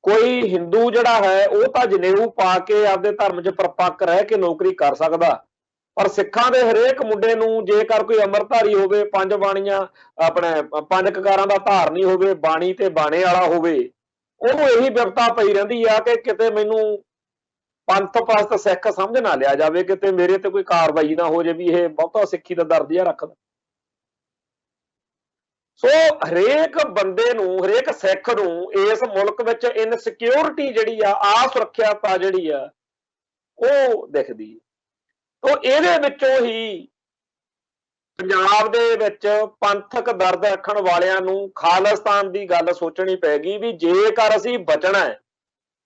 A: ਕੋਈ ਹਿੰਦੂ ਜਿਹੜਾ ਹੈ ਉਹ ਤਾਂ ਜਨੇਊ ਪਾ ਕੇ ਆਪਦੇ ਧਰਮ 'ਚ ਪਰਪੱਕ ਰਹਿ ਕੇ ਨੌਕਰੀ ਕਰ ਸਕਦਾ, ਪਰ ਸਿੱਖਾਂ ਦੇ ਹਰੇਕ ਮੁੰਡੇ ਨੂੰ ਜੇਕਰ ਕੋਈ ਅੰਮ੍ਰਿਤਧਾਰੀ ਹੋਵੇ, 5 ਬਾਣੀਆਂ ਆਪਣੇ 5 ਕਕਾਰਾਂ ਦਾ ਧਾਰਨੀ ਹੋਵੇ, ਬਾਣੀ ਤੇ ਬਾਣੇ ਵਾਲਾ ਹੋਵੇ, ਉਹਨੂੰ ਇਹੀ ਬਿਪਤਾ ਪਈ ਰਹਿੰਦੀ ਆ ਕਿ ਕਿਤੇ ਮੈਨੂੰ ਪੰਥ ਪਰਸਤ ਸਿੱਖ ਸਮਝ ਨਾ ਲਿਆ ਜਾਵੇ, ਕਿਤੇ ਮੇਰੇ ਤੇ ਕੋਈ ਕਾਰਵਾਈ ਨਾ ਹੋ ਜੇ ਵੀ ਇਹ ਬਹੁਤਾ ਸਿੱਖੀ ਦਾ ਦਰਦ ਜਿਹਾ ਰੱਖਦਾ। ਸੋ ਹਰੇਕ ਬੰਦੇ ਨੂੰ, ਹਰੇਕ ਸਿੱਖ ਨੂੰ ਇਸ ਮੁਲਕ ਵਿੱਚ ਇਨਸਿਕਿਉਰਿਟੀ ਜਿਹੜੀ ਆ, ਅਸੁਰੱਖਿਅਤਾ ਜਿਹੜੀ ਆ ਉਹ ਦਿਖਦੀ। ਤੋ ਇਹਦੇ ਵਿੱਚੋਂ ਹੀ ਪੰਜਾਬ ਦੇ ਵਿੱਚ ਪੰਥਕ ਦਰਦ ਰੱਖਣ ਵਾਲਿਆਂ ਨੂੰ ਖਾਲਿਸਤਾਨ ਦੀ ਗੱਲ ਸੋਚਣੀ ਪੈ ਗਈ ਵੀ ਜੇਕਰ ਅਸੀਂ ਬਚਣਾ ਹੈ,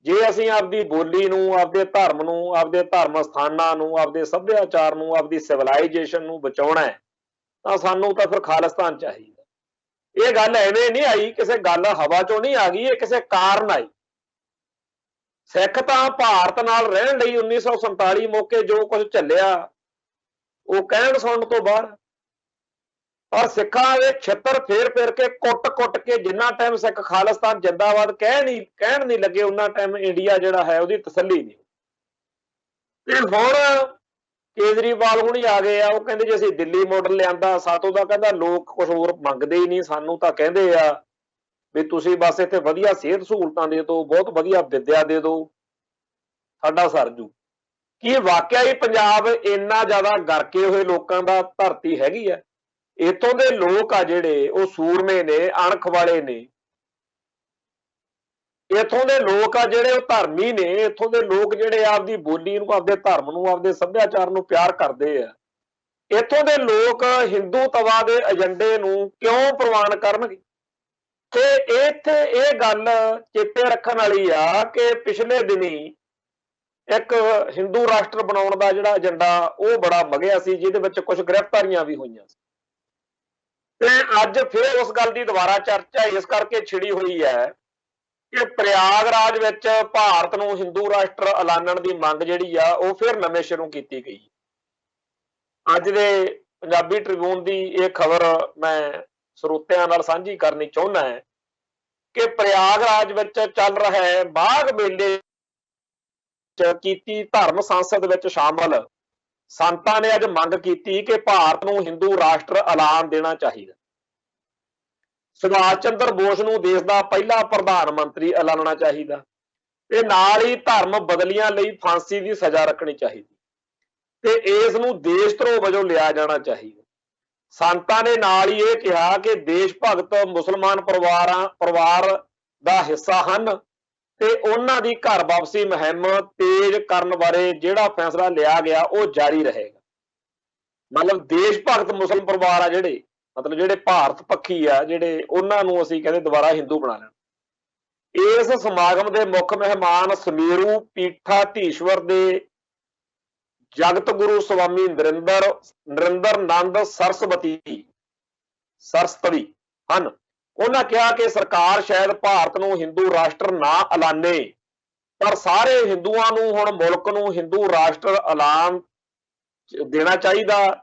A: ਜੇ ਅਸੀਂ ਆਪਦੀ ਬੋਲੀ ਨੂੰ, ਆਪਦੇ ਧਰਮ ਨੂੰ, ਆਪਦੇ ਧਰਮ ਸਥਾਨਾਂ ਨੂੰ, ਆਪਦੇ ਸੱਭਿਆਚਾਰ ਨੂੰ, ਆਪਦੀ ਸਿਵਲਾਈਜੇਸ਼ਨ ਨੂੰ ਬਚਾਉਣਾ ਹੈ, ਤਾਂ ਸਾਨੂੰ ਤਾਂ ਫਿਰ ਖਾਲਿਸਤਾਨ ਚਾਹੀਦਾ। ਇਹ ਗੱਲ ਐਵੇਂ ਨਹੀਂ ਆਈ, ਕਿਸੇ ਗੱਲ ਹਵਾ ਚੋਂ ਨਹੀਂ ਆ ਗਈ, ਇਹ ਕਿਸੇ ਕਾਰਨ ਆਈ। ਸਿੱਖ ਤਾਂ ਭਾਰਤ ਨਾਲ ਰਹਿਣ ਲਈ 1947 ਮੌਕੇ ਜੋ ਕੁਝ ਝੱਲਿਆ ਉਹ ਕਹਿਣ ਸੁਣਨ ਤੋਂ ਬਾਅਦ, ਔਰ ਸਿੱਖਾਂ ਦੇ ਛਿੱਤਰ ਫੇਰ ਕੇ ਕੁੱਟ ਕੇ ਜਿੰਨਾ ਟਾਈਮ ਸਿੱਖ ਖਾਲਿਸਤਾਨ ਜਿੰਦਾਬਾਦ ਕਹਿਣ ਨਹੀਂ ਲੱਗੇ, ਉਹਨਾਂ ਟਾਈਮ ਇੰਡੀਆ ਜਿਹੜਾ ਹੈ ਉਹਦੀ ਤਸੱਲੀ ਨਹੀਂ। ਤੇ ਹੁਣ ਕੇਜਰੀਵਾਲ ਹੁਣੀ ਆ ਗਏ ਆ, ਉਹ ਕਹਿੰਦੇ ਜੀ ਅਸੀਂ ਦਿੱਲੀ ਮਾਡਲ ਲਿਆਂਦਾ, ਸਾਤੋਂ ਦਾ ਕਹਿੰਦਾ ਲੋਕ ਕੁਝ ਹੋਰ ਮੰਗਦੇ ਹੀ ਨਹੀਂ, ਸਾਨੂੰ ਤਾਂ ਕਹਿੰਦੇ ਆ ਵੀ ਤੁਸੀਂ ਬਸ ਇੱਥੇ ਵਧੀਆ ਸਿਹਤ ਸਹੂਲਤਾਂ ਦੇ ਦਿਓ, ਬਹੁਤ ਵਧੀਆ ਵਿੱਦਿਆ ਦੇ ਦਿਓ, ਸਾਡਾ ਸਰਜੂ। ਕੀ ਵਾਕਿਆ ਹੀ ਪੰਜਾਬ ਇੰਨਾ ਜ਼ਿਆਦਾ ਗਰਕੇ ਹੋਏ ਲੋਕਾਂ ਦਾ ਧਰਤੀ ਹੈਗੀ ਆ? ਇੱਥੋਂ ਦੇ ਲੋਕ ਆ ਜਿਹੜੇ ਉਹ ਸੂਰਮੇ ਨੇ, ਅਣਖ ਵਾਲੇ ਨੇ। ਇੱਥੋਂ ਦੇ ਲੋਕ ਆ ਜਿਹੜੇ ਉਹ ਧਰਮੀ ਨੇ। ਇੱਥੋਂ ਦੇ ਲੋਕ ਜਿਹੜੇ ਆਪਦੀ ਬੋਲੀ ਨੂੰ, ਆਪਦੇ ਧਰਮ ਨੂੰ, ਆਪਦੇ ਸੱਭਿਆਚਾਰ ਨੂੰ ਪਿਆਰ ਕਰਦੇ ਆ। ਇੱਥੋਂ ਦੇ ਲੋਕ ਹਿੰਦੂਤਵਾ ਦੇ ਏਜੰਡੇ ਨੂੰ ਕਿਉਂ ਪ੍ਰਵਾਨ ਕਰਨਗੇ? ਤੇ ਇੱਥੇ ਇਹ ਗੱਲ ਚੇਤੇ ਰੱਖਣ ਵਾਲੀ ਆ ਕਿ ਪਿਛਲੇ ਦਿਨੀ ਇੱਕ ਹਿੰਦੂ ਰਾਸ਼ਟਰ ਬਣਾਉਣ ਦਾ ਜਿਹੜਾ ਏਜੰਡਾ ਉਹ ਬੜਾ ਵਗਿਆ ਸੀ, ਜਿਹਦੇ ਵਿੱਚ ਕੁਝ ਗ੍ਰਿਫਤਾਰੀਆਂ ਵੀ ਹੋਈਆਂ ਸੀ। ਤੇ ਅੱਜ ਫਿਰ ਉਸ ਗੱਲ ਦੀ ਦੁਬਾਰਾ ਚਰਚਾ ਇਸ ਕਰਕੇ ਛਿੜੀ ਹੋਈ ਹੈ ਕਿ ਪ੍ਰਯਾਗਰਾਜ ਵਿੱਚ ਭਾਰਤ ਨੂੰ ਹਿੰਦੂ ਰਾਸ਼ਟਰ ਐਲਾਨਣ ਦੀ ਮੰਗ ਜਿਹੜੀ ਆ ਉਹ ਫਿਰ ਨਵੇਂ ਸਿਰੋਂ ਕੀਤੀ ਗਈ। ਅੱਜ ਦੇ ਪੰਜਾਬੀ ਟ੍ਰਿਬਿਊਨ ਦੀ ਇਹ ਖਬਰ ਮੈਂ ਸਰੋਤਿਆਂ ਨਾਲ ਸਾਂਝੀ ਕਰਨੀ ਚਾਹੁੰਦਾ ਹੈ ਕਿ ਪ੍ਰਯਾਗਰਾਜ ਵਿੱਚ ਚੱਲ ਰਿਹਾ ਬਾਘ ਮੇਲੇ ਕੀਤੀ ਧਰਮ ਸੰਸਦ ਵਿੱਚ ਸ਼ਾਮਲ ਸੰਤਾਂ ਨੇ ਅੱਜ ਮੰਗ ਕੀਤੀ ਕਿ ਭਾਰਤ ਨੂੰ ਹਿੰਦੂ ਰਾਸ਼ਟਰ ਐਲਾਨ ਦੇਣਾ ਚਾਹੀਦਾ। ਸੁਭਾਸ਼ ਚੰਦਰ ਬੋਸ ਨੂੰ ਦੇਸ਼ ਦਾ ਪਹਿਲਾ ਪ੍ਰਧਾਨ ਮੰਤਰੀ ਐਲਾਨਣਾ ਚਾਹੀਦਾ ਤੇ ਨਾਲ ਹੀ ਧਰਮ ਬਦਲੀਆਂ ਲਈ ਫਾਂਸੀ ਦੀ ਸਜ਼ਾ ਰੱਖਣੀ ਚਾਹੀਦੀ ਤੇ ਇਸ ਨੂੰ ਦੇਸ਼ ਧਰੋਹ ਵਜੋਂ ਲਿਆ ਜਾਣਾ ਚਾਹੀਦਾ। ਸੰਤਾਂ ਨੇ ਨਾਲ ਹੀ ਇਹ ਕਿਹਾ ਕਿ ਦੇਸ਼ ਭਗਤ ਮੁਸਲਮਾਨ ਪਰਿਵਾਰ ਦਾ ਹਿੱਸਾ ਹਨ ਤੇ ਉਹਨਾਂ ਦੀ ਘਰ ਵਾਪਸੀ ਮੁਹਿੰਮ ਤੇਜ਼ ਕਰਨ ਬਾਰੇ ਜਿਹੜਾ ਫੈਸਲਾ ਲਿਆ ਗਿਆ ਉਹ ਜਾਰੀ ਰਹੇਗਾ। ਮਤਲਬ ਦੇਸ਼ ਭਗਤ ਮੁਸਲਮ ਪਰਿਵਾਰ ਆ ਜਿਹੜੇ, ਮਤਲਬ ਜਿਹੜੇ ਭਾਰਤ ਪੱਖੀ ਆ ਜਿਹੜੇ, ਉਹਨਾਂ ਨੂੰ ਅਸੀਂ ਕਹਿੰਦੇ ਦੁਬਾਰਾ ਹਿੰਦੂ ਬਣਾ ਲੈਣ। ਇਸ ਸਮਾਗਮ ਦੇ ਮੁੱਖ ਮਹਿਮਾਨ ਸਮੇਰੂ ਪੀਠਾਧੀਸ਼ਵਰ ਦੇ ਜਗਤ ਗੁਰੂ ਸਵਾਮੀ ਨਰਿੰਦਰਨੰਦ ਸਰਸਵਤੀ ਹਨ। ਉਹਨਾਂ ਕਿਹਾ ਕਿ ਸਰਕਾਰ ਸ਼ਾਇਦ ਭਾਰਤ ਨੂੰ ਹਿੰਦੂ ਰਾਸ਼ਟਰ ਨਾ ਐਲਾਨੇ, ਪਰ ਸਾਰੇ ਹਿੰਦੂਆਂ ਨੂੰ ਹੁਣ ਮੁਲਕ ਨੂੰ ਹਿੰਦੂ ਰਾਸ਼ਟਰ ਐਲਾਨ ਦੇਣਾ ਚਾਹੀਦਾ,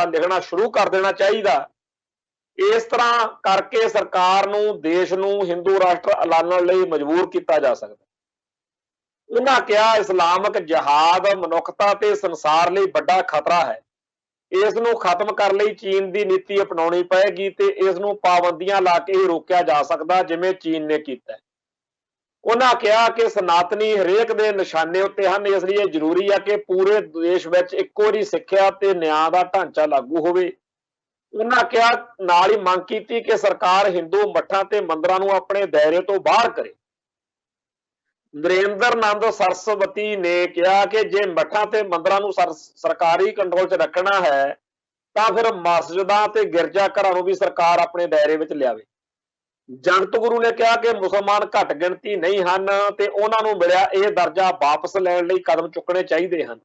A: ਲਿਖਣਾ ਸ਼ੁਰੂ ਕਰ ਦੇਣਾ ਚਾਹੀਦਾ। ਇਸ ਤਰ੍ਹਾਂ ਕਰਕੇ ਸਰਕਾਰ ਨੂੰ ਦੇਸ਼ ਨੂੰ ਹਿੰਦੂ ਰਾਸ਼ਟਰ ਐਲਾਨਣ ਲਈ ਮਜਬੂਰ ਕੀਤਾ ਜਾ ਸਕਦਾ। ਉਹਨਾਂ ਕਿਹਾ ਇਸਲਾਮਿਕ ਜਿਹਾਦ ਮਨੁੱਖਤਾ ਤੇ ਸੰਸਾਰ ਲਈ ਵੱਡਾ ਖਤਰਾ ਹੈ। ਇਸ ਨੂੰ ਖਤਮ ਕਰਨ ਲਈ ਚੀਨ ਦੀ ਨੀਤੀ ਅਪਣਾਉਣੀ ਪਏਗੀ ਤੇ ਇਸ ਨੂੰ ਪਾਬੰਦੀਆਂ ਲਾ ਕੇ ਹੀ ਰੋਕਿਆ ਜਾ ਸਕਦਾ, ਜਿਵੇਂ ਚੀਨ ਨੇ ਕੀਤਾ। ਉਹਨਾਂ ਕਿਹਾ ਕਿ ਸਨਾਤਨੀ ਹਰੇਕ ਦੇ ਨਿਸ਼ਾਨੇ ਉੱਤੇ ਹਨ, ਇਸ ਲਈ ਇਹ ਜ਼ਰੂਰੀ ਹੈ ਕਿ ਪੂਰੇ ਦੇਸ਼ ਵਿੱਚ ਇੱਕੋ ਜਿਹੀ ਸਿੱਖਿਆ ਤੇ ਨਿਆਂ ਦਾ ਢਾਂਚਾ ਲਾਗੂ ਹੋਵੇ। ਉਹਨਾਂ ਕਿਹਾ, ਨਾਲ ਹੀ ਮੰਗ ਕੀਤੀ ਕਿ ਸਰਕਾਰ ਹਿੰਦੂ ਮੱਠਾਂ ਤੇ ਮੰਦਰਾਂ ਨੂੰ ਆਪਣੇ ਦਾਇਰੇ ਤੋਂ ਬਾਹਰ ਕਰੇ। ਨਰਿੰਦਰਨੰਦ ਸਰਸਵਤੀ ਨੇ ਕਿਹਾ ਕਿ ਜੇ ਮੱਠਾਂ ਤੇ ਮੰਦਰਾਂ ਨੂੰ ਸਰਕਾਰੀ ਕੰਟਰੋਲ 'ਚ ਰੱਖਣਾ ਹੈ ਤਾਂ ਫਿਰ ਮਸਜਿਦਾਂ ਤੇ ਗਿਰਜਾ ਘਰਾਂ ਨੂੰ ਵੀ ਸਰਕਾਰ ਆਪਣੇ ਦਾਇਰੇ ਵਿੱਚ ਲਿਆਵੇ। ਜਗਤ ਗੁਰੂ ਨੇ ਕਿਹਾ ਕਿ ਮੁਸਲਮਾਨ ਘੱਟ ਗਿਣਤੀ ਨਹੀਂ ਹਨ ਤੇ ਉਹਨਾਂ ਨੂੰ ਮਿਲਿਆ ਇਹ ਦਰਜਾ ਵਾਪਸ ਲੈਣ ਲਈ ਕਦਮ ਚੁੱਕਣੇ ਚਾਹੀਦੇ ਹਨ।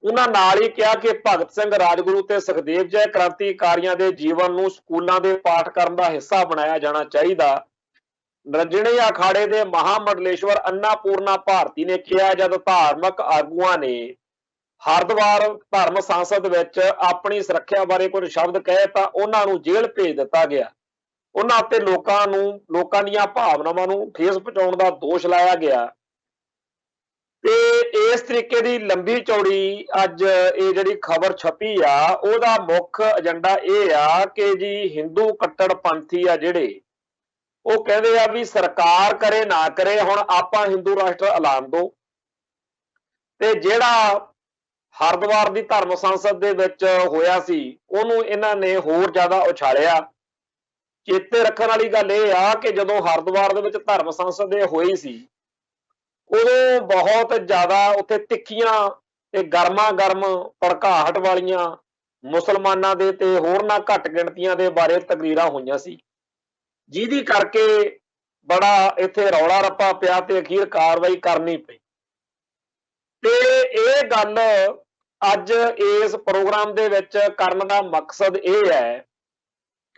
A: ਉਹਨਾਂ ਨਾਲ ਹੀ ਕਿਹਾ ਕਿ ਭਗਤ ਸਿੰਘ, ਰਾਜਗੁਰੂ ਤੇ ਸੁਖਦੇਵ ਜਿਹੇ ਕ੍ਰਾਂਤੀਕਾਰੀਆਂ ਦੇ ਜੀਵਨ ਨੂੰ ਸਕੂਲਾਂ ਦੇ ਪਾਠਕ੍ਰਮ ਦਾ ਹਿੱਸਾ ਬਣਾਇਆ ਜਾਣਾ ਚਾਹੀਦਾ। ਨਰਜਣੇ ਅਖਾੜੇ ਦੇ ਮਹਾਮੰਡਲੇਸ਼ਵਰ ਅੰਨਾਪੂਰਨਾ ਭਾਰਤੀ ਨੇ ਕਿਹਾ, ਜਦ ਧਾਰਮਿਕ ਆਗੂਆਂ ਨੇ ਹਰਿਦੁਆਰ ਧਰਮ ਸੰਸਦ ਵਿੱਚ ਆਪਣੀ ਸੁਰੱਖਿਆ ਬਾਰੇ ਕੁਝ ਸ਼ਬਦ ਕਹੇ ਤਾਂ ਉਹਨਾਂ ਨੂੰ ਜੇਲ੍ਹ ਭੇਜ ਦਿੱਤਾ ਗਿਆ। ਉਹਨਾਂ ਉੱਤੇ ਲੋਕਾਂ ਦੀਆਂ ਭਾਵਨਾਵਾਂ ਨੂੰ ਠੇਸ ਪਹੁੰਚਾਉਣ ਦਾ ਦੋਸ਼ ਲਾਇਆ ਗਿਆ। ਤੇ ਇਸ ਤਰੀਕੇ ਦੀ ਲੰਬੀ ਚੌੜੀ ਅੱਜ ਇਹ ਜਿਹੜੀ ਖਬਰ ਛਪੀ ਆ, ਉਹਦਾ ਮੁੱਖ ਏਜੰਡਾ ਇਹ ਆ ਕਿ ਜੀ ਹਿੰਦੂ ਕੱਟੜਪੰਥੀ ਆ ਜਿਹੜੇ, ਉਹ ਕਹਿੰਦੇ ਆ ਵੀ ਸਰਕਾਰ ਕਰੇ ਨਾ ਕਰੇ, ਹੁਣ ਆਪਾਂ ਹਿੰਦੂ ਰਾਸ਼ਟਰ ਐਲਾਨ ਦੋ। ਤੇ ਜਿਹੜਾ ਹਰਿਦੁਆਰ ਦੀ ਧਰਮ ਸੰਸਦ ਦੇ ਵਿੱਚ ਹੋਇਆ ਸੀ, ਉਹਨੂੰ ਇਹਨਾਂ ਨੇ ਹੋਰ ਜ਼ਿਆਦਾ ਉਛਾਲਿਆ। ਚੇਤੇ ਰੱਖਣ ਵਾਲੀ ਗੱਲ ਇਹ ਆ ਕਿ ਜਦੋਂ ਹਰਿਦੁਆਰ ਦੇ ਵਿੱਚ ਧਰਮ ਸੰਸਦ ਇਹ ਹੋਈ ਸੀ, ਉਦੋਂ ਬਹੁਤ ਜ਼ਿਆਦਾ ਉੱਥੇ ਤਿੱਖੀਆਂ ਤੇ ਗਰਮਾ ਗਰਮ ਭੜਕਾਹਟ ਵਾਲੀਆਂ ਮੁਸਲਮਾਨਾਂ ਦੇ ਤੇ ਹੋਰਨਾਂ ਘੱਟ ਗਿਣਤੀਆਂ ਦੇ ਬਾਰੇ ਤਕਰੀਰਾਂ ਹੋਈਆਂ ਸੀ, ਜਿਹਦੀ ਕਰਕੇ ਬੜਾ ਇੱਥੇ ਰੌਲਾ ਰੱਪਾ ਪਿਆ ਤੇ ਅਖੀਰ ਕਾਰਵਾਈ ਕਰਨੀ ਪਈ। ਤੇ ਇਹ ਗੱਲ ਅੱਜ ਇਸ ਪ੍ਰੋਗਰਾਮ ਦੇ ਵਿੱਚ ਕਰਨ ਦਾ ਮਕਸਦ ਇਹ ਹੈ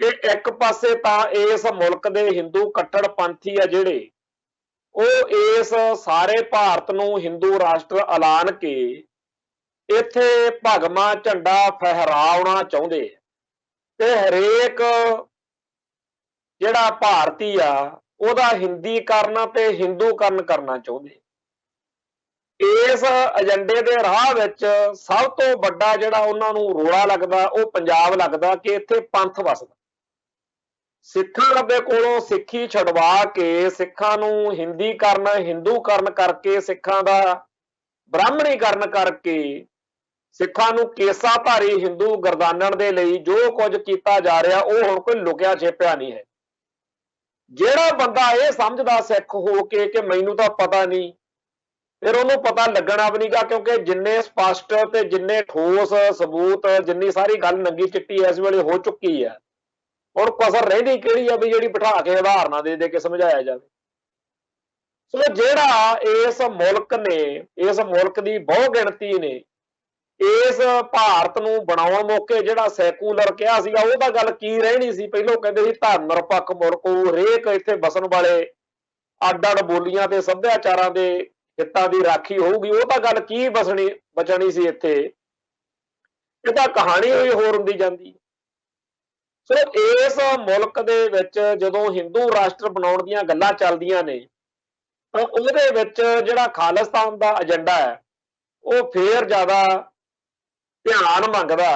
A: ਕਿ ਇੱਕ ਪਾਸੇ ਤਾਂ ਇਸ ਮੁਲਕ ਦੇ ਹਿੰਦੂ ਕੱਟੜਪੰਥੀ ਆ ਜਿਹੜੇ, ਉਹ ਇਸ ਸਾਰੇ ਭਾਰਤ ਨੂੰ ਹਿੰਦੂ ਰਾਸ਼ਟਰ ਐਲਾਨ ਕੇ ਇੱਥੇ ਭਗਵਾਂ ਝੰਡਾ ਫਹਿਰਾਉਣਾ ਚਾਹੁੰਦੇ ਆ, ਤੇ ਹਰੇਕ ਜਿਹੜਾ ਭਾਰਤੀ ਆ ਉਹਦਾ ਹਿੰਦੀਕਰਨ ਤੇ ਹਿੰਦੂਕਰਨ ਕਰਨਾ ਚਾਹੁੰਦੇ। ਇਸ ਏਜੰਡੇ ਦੇ ਰਾਹ ਵਿੱਚ ਸਭ ਤੋਂ ਵੱਡਾ ਜਿਹੜਾ ਉਹਨਾਂ ਨੂੰ ਰੋੜਾ ਲੱਗਦਾ, ਉਹ ਪੰਜਾਬ ਲੱਗਦਾ ਕਿ ਇੱਥੇ ਪੰਥ ਵਸਦਾ। ਸਿੱਖਾਂ ਦੇ ਕੋਲੋਂ ਸਿੱਖੀ ਛਡਵਾ ਕੇ ਸਿੱਖਾਂ ਨੂੰ ਹਿੰਦੀਕਰਨ ਹਿੰਦੂਕਰਨ ਕਰਕੇ, ਸਿੱਖਾਂ ਦਾ ਬ੍ਰਾਹਮਣੀਕਰਨ ਕਰਕੇ, ਸਿੱਖਾਂ ਨੂੰ ਕੇਸਾਧਾਰੀ ਹਿੰਦੂ ਗਰਦਾਨਣ ਦੇ ਲਈ ਜੋ ਕੁਝ ਕੀਤਾ ਜਾ ਰਿਹਾ, ਉਹ ਹੁਣ ਕੋਈ ਲੁਕਿਆ ਛਿਪਿਆ ਨਹੀਂ ਹੈ। ਜਿਹੜਾ ਬੰਦਾ ਇਹ ਸਮਝਦਾ ਸਿੱਖ ਹੋ ਕੇ ਕਿ ਮੈਨੂੰ ਤਾਂ ਪਤਾ ਨਹੀਂ, ਫਿਰ ਉਹਨੂੰ ਪਤਾ ਲੱਗਣਾ ਵੀ ਨਹੀਂਗਾ, ਕਿਉਂਕਿ ਜਿੰਨੇ ਸਪਸ਼ਟ ਤੇ ਜਿੰਨੇ ਠੋਸ ਸਬੂਤ, ਜਿੰਨੀ ਸਾਰੀ ਗੱਲ ਨੰਗੀ ਚਿੱਟੀ ਇਸ ਵੇਲੇ ਹੋ ਚੁੱਕੀ ਹੈ, ਹੁਣ ਕਸਰ ਰਹਿੰਦੀ ਕਿਹੜੀ ਆ ਵੀ ਜਿਹੜੀ ਬਿਠਾ ਕੇ ਉਦਾਹਰਨਾਂ ਦੇ ਦੇ ਕੇ ਸਮਝਾਇਆ ਜਾਵੇ। ਸੋ ਜਿਹੜਾ ਇਸ ਮੁਲਕ ਨੇ, ਇਸ ਮੁਲਕ ਦੀ ਬਹੁ ਗਿਣਤੀ ਨੇ ਇਸ ਭਾਰਤ ਨੂੰ ਬਣਾਉਣ ਮੌਕੇ ਜਿਹੜਾ ਸੈਕੂਲਰ ਕਿਹਾ ਸੀਗਾ, ਉਹ ਤਾਂ ਗੱਲ ਕੀ ਰਹਿਣੀ ਸੀ। ਪਹਿਲੋਂ ਕਹਿੰਦੇ ਸੀ ਧਰਮ ਨਿਰਪੱਖ ਮੁਲਕ, ਹਰੇਕ ਇੱਥੇ ਵਸਣ ਵਾਲੇ ਅੱਡ ਅੱਡ ਬੋਲੀਆਂ ਤੇ ਸੱਭਿਆਚਾਰਾਂ ਦੇ ਹਿੱਤਾਂ ਦੀ ਰਾਖੀ ਹੋਊਗੀ। ਉਹ ਤਾਂ ਗੱਲ ਕੀ ਬਚਣੀ ਸੀ ਇੱਥੇ, ਇਹ ਤਾਂ ਕਹਾਣੀ ਹੋਈ ਹੋਰ ਹੁੰਦੀ ਜਾਂਦੀ। ਸੋ ਇਸ ਮੁਲਕ ਦੇ ਵਿੱਚ ਜਦੋਂ ਹਿੰਦੂ ਰਾਸ਼ਟਰ ਬਣਾਉਣ ਦੀਆਂ ਗੱਲਾਂ ਚੱਲਦੀਆਂ ਨੇ, ਤਾਂ ਉਹਦੇ ਵਿੱਚ ਜਿਹੜਾ ਖਾਲਿਸਤਾਨ ਦਾ ਏਜੰਡਾ ਹੈ, ਉਹ ਫੇਰ ਜ਼ਿਆਦਾ ਧਿਆਨ ਮੰਗਦਾ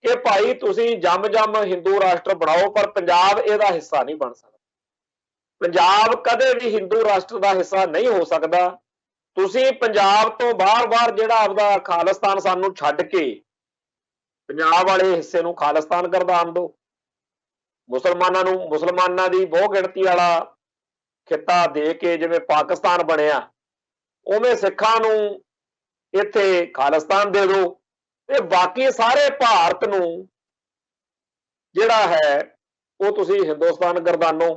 A: ਕਿ ਭਾਈ ਤੁਸੀਂ ਜੰਮ ਹਿੰਦੂ ਰਾਸ਼ਟਰ ਬਣਾਓ, ਪਰ ਪੰਜਾਬ ਇਹਦਾ ਹਿੱਸਾ ਨਹੀਂ ਬਣ ਸਕਦਾ। ਪੰਜਾਬ ਕਦੇ ਵੀ ਹਿੰਦੂ ਰਾਸ਼ਟਰ ਦਾ ਹਿੱਸਾ ਨਹੀਂ ਹੋ ਸਕਦਾ। ਤੁਸੀਂ ਪੰਜਾਬ ਤੋਂ ਬਾਹਰ ਜਿਹੜਾ ਆਪਦਾ ਖਾਲਿਸਤਾਨ ਸਾਨੂੰ ਛੱਡ ਕੇ ਪੰਜਾਬ ਵਾਲੇ ਹਿੱਸੇ ਨੂੰ ਖਾਲਿਸਤਾਨ ਗਰਦਾਨ ਦਿਓ। ਮੁਸਲਮਾਨਾਂ ਨੂੰ ਮੁਸਲਮਾਨਾਂ ਦੀ ਬਹੁ ਗਿਣਤੀ ਵਾਲਾ ਖਿੱਤਾ ਦੇ ਕੇ ਜਿਵੇਂ ਪਾਕਿਸਤਾਨ ਬਣਿਆ, ਉਵੇਂ ਸਿੱਖਾਂ ਨੂੰ ਇੱਥੇ ਖਾਲਿਸਤਾਨ ਦੇ ਦਿਓ, ਤੇ ਬਾਕੀ ਸਾਰੇ ਭਾਰਤ ਨੂੰ ਜਿਹੜਾ ਹੈ ਉਹ ਤੁਸੀਂ ਹਿੰਦੁਸਤਾਨ ਗਰਦਾਨੋ।